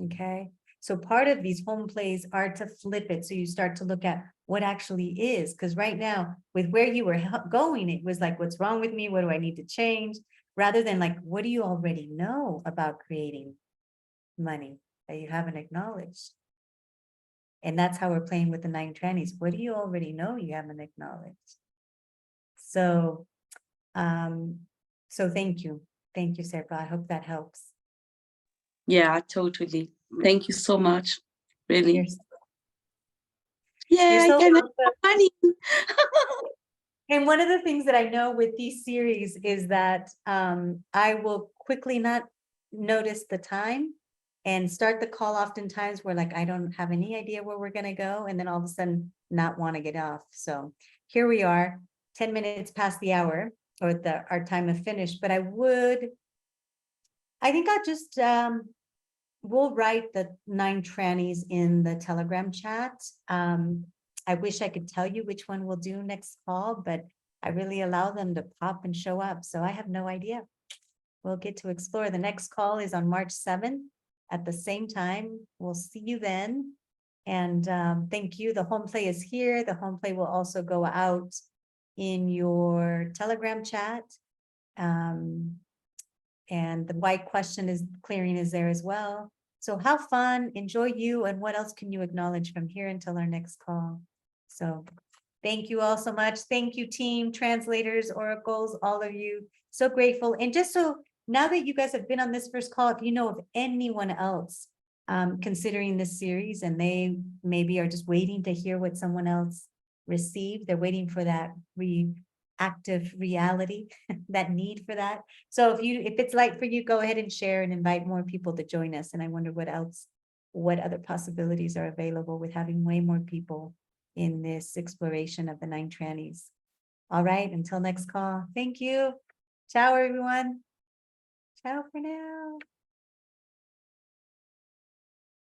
S1: Okay. So part of these home plays are to flip it. So you start to look at what actually is, because right now with where you were going, it was like, what's wrong with me? What do I need to change? Rather than like, what do you already know about creating money that you haven't acknowledged? And that's how we're playing with the 9 trannies. What do you already know you haven't acknowledged? So, so thank you. Thank you, Serpa. I hope that helps.
S7: Yeah, totally. Thank you so much. Really.
S1: You're so
S7: I can have money.
S1: And one of the things that I know with these series is that I will quickly not notice the time and start the call oftentimes where like, I don't have any idea where we're going to go. And then all of a sudden not want to get off. So here we are, 10 minutes past the hour or our time of finish. But I think I'll just we'll write the 9 trannies in the Telegram chat. I wish I could tell you which one we'll do next call, but I really allow them to pop and show up. So I have no idea. We'll get to explore. The next call is on March 7th at the same time. We'll see you then. And thank you. The home play is here. The home play will also go out in your Telegram chat. And the why question is clearing is there as well. So have fun, enjoy you, and what else can you acknowledge from here until our next call? So thank you all so much. Thank you, team, translators, oracles, all of you. So grateful. And just so now that you guys have been on this first call, if you know of anyone else considering this series and they maybe are just waiting to hear what someone else received, they're waiting for that active reality, that need for that. So if it's light for you, go ahead and share and invite more people to join us. And I wonder what other possibilities are available with having way more people in this exploration of the 9 trannies. All right, until next call. Thank you. Ciao, everyone. Ciao for now.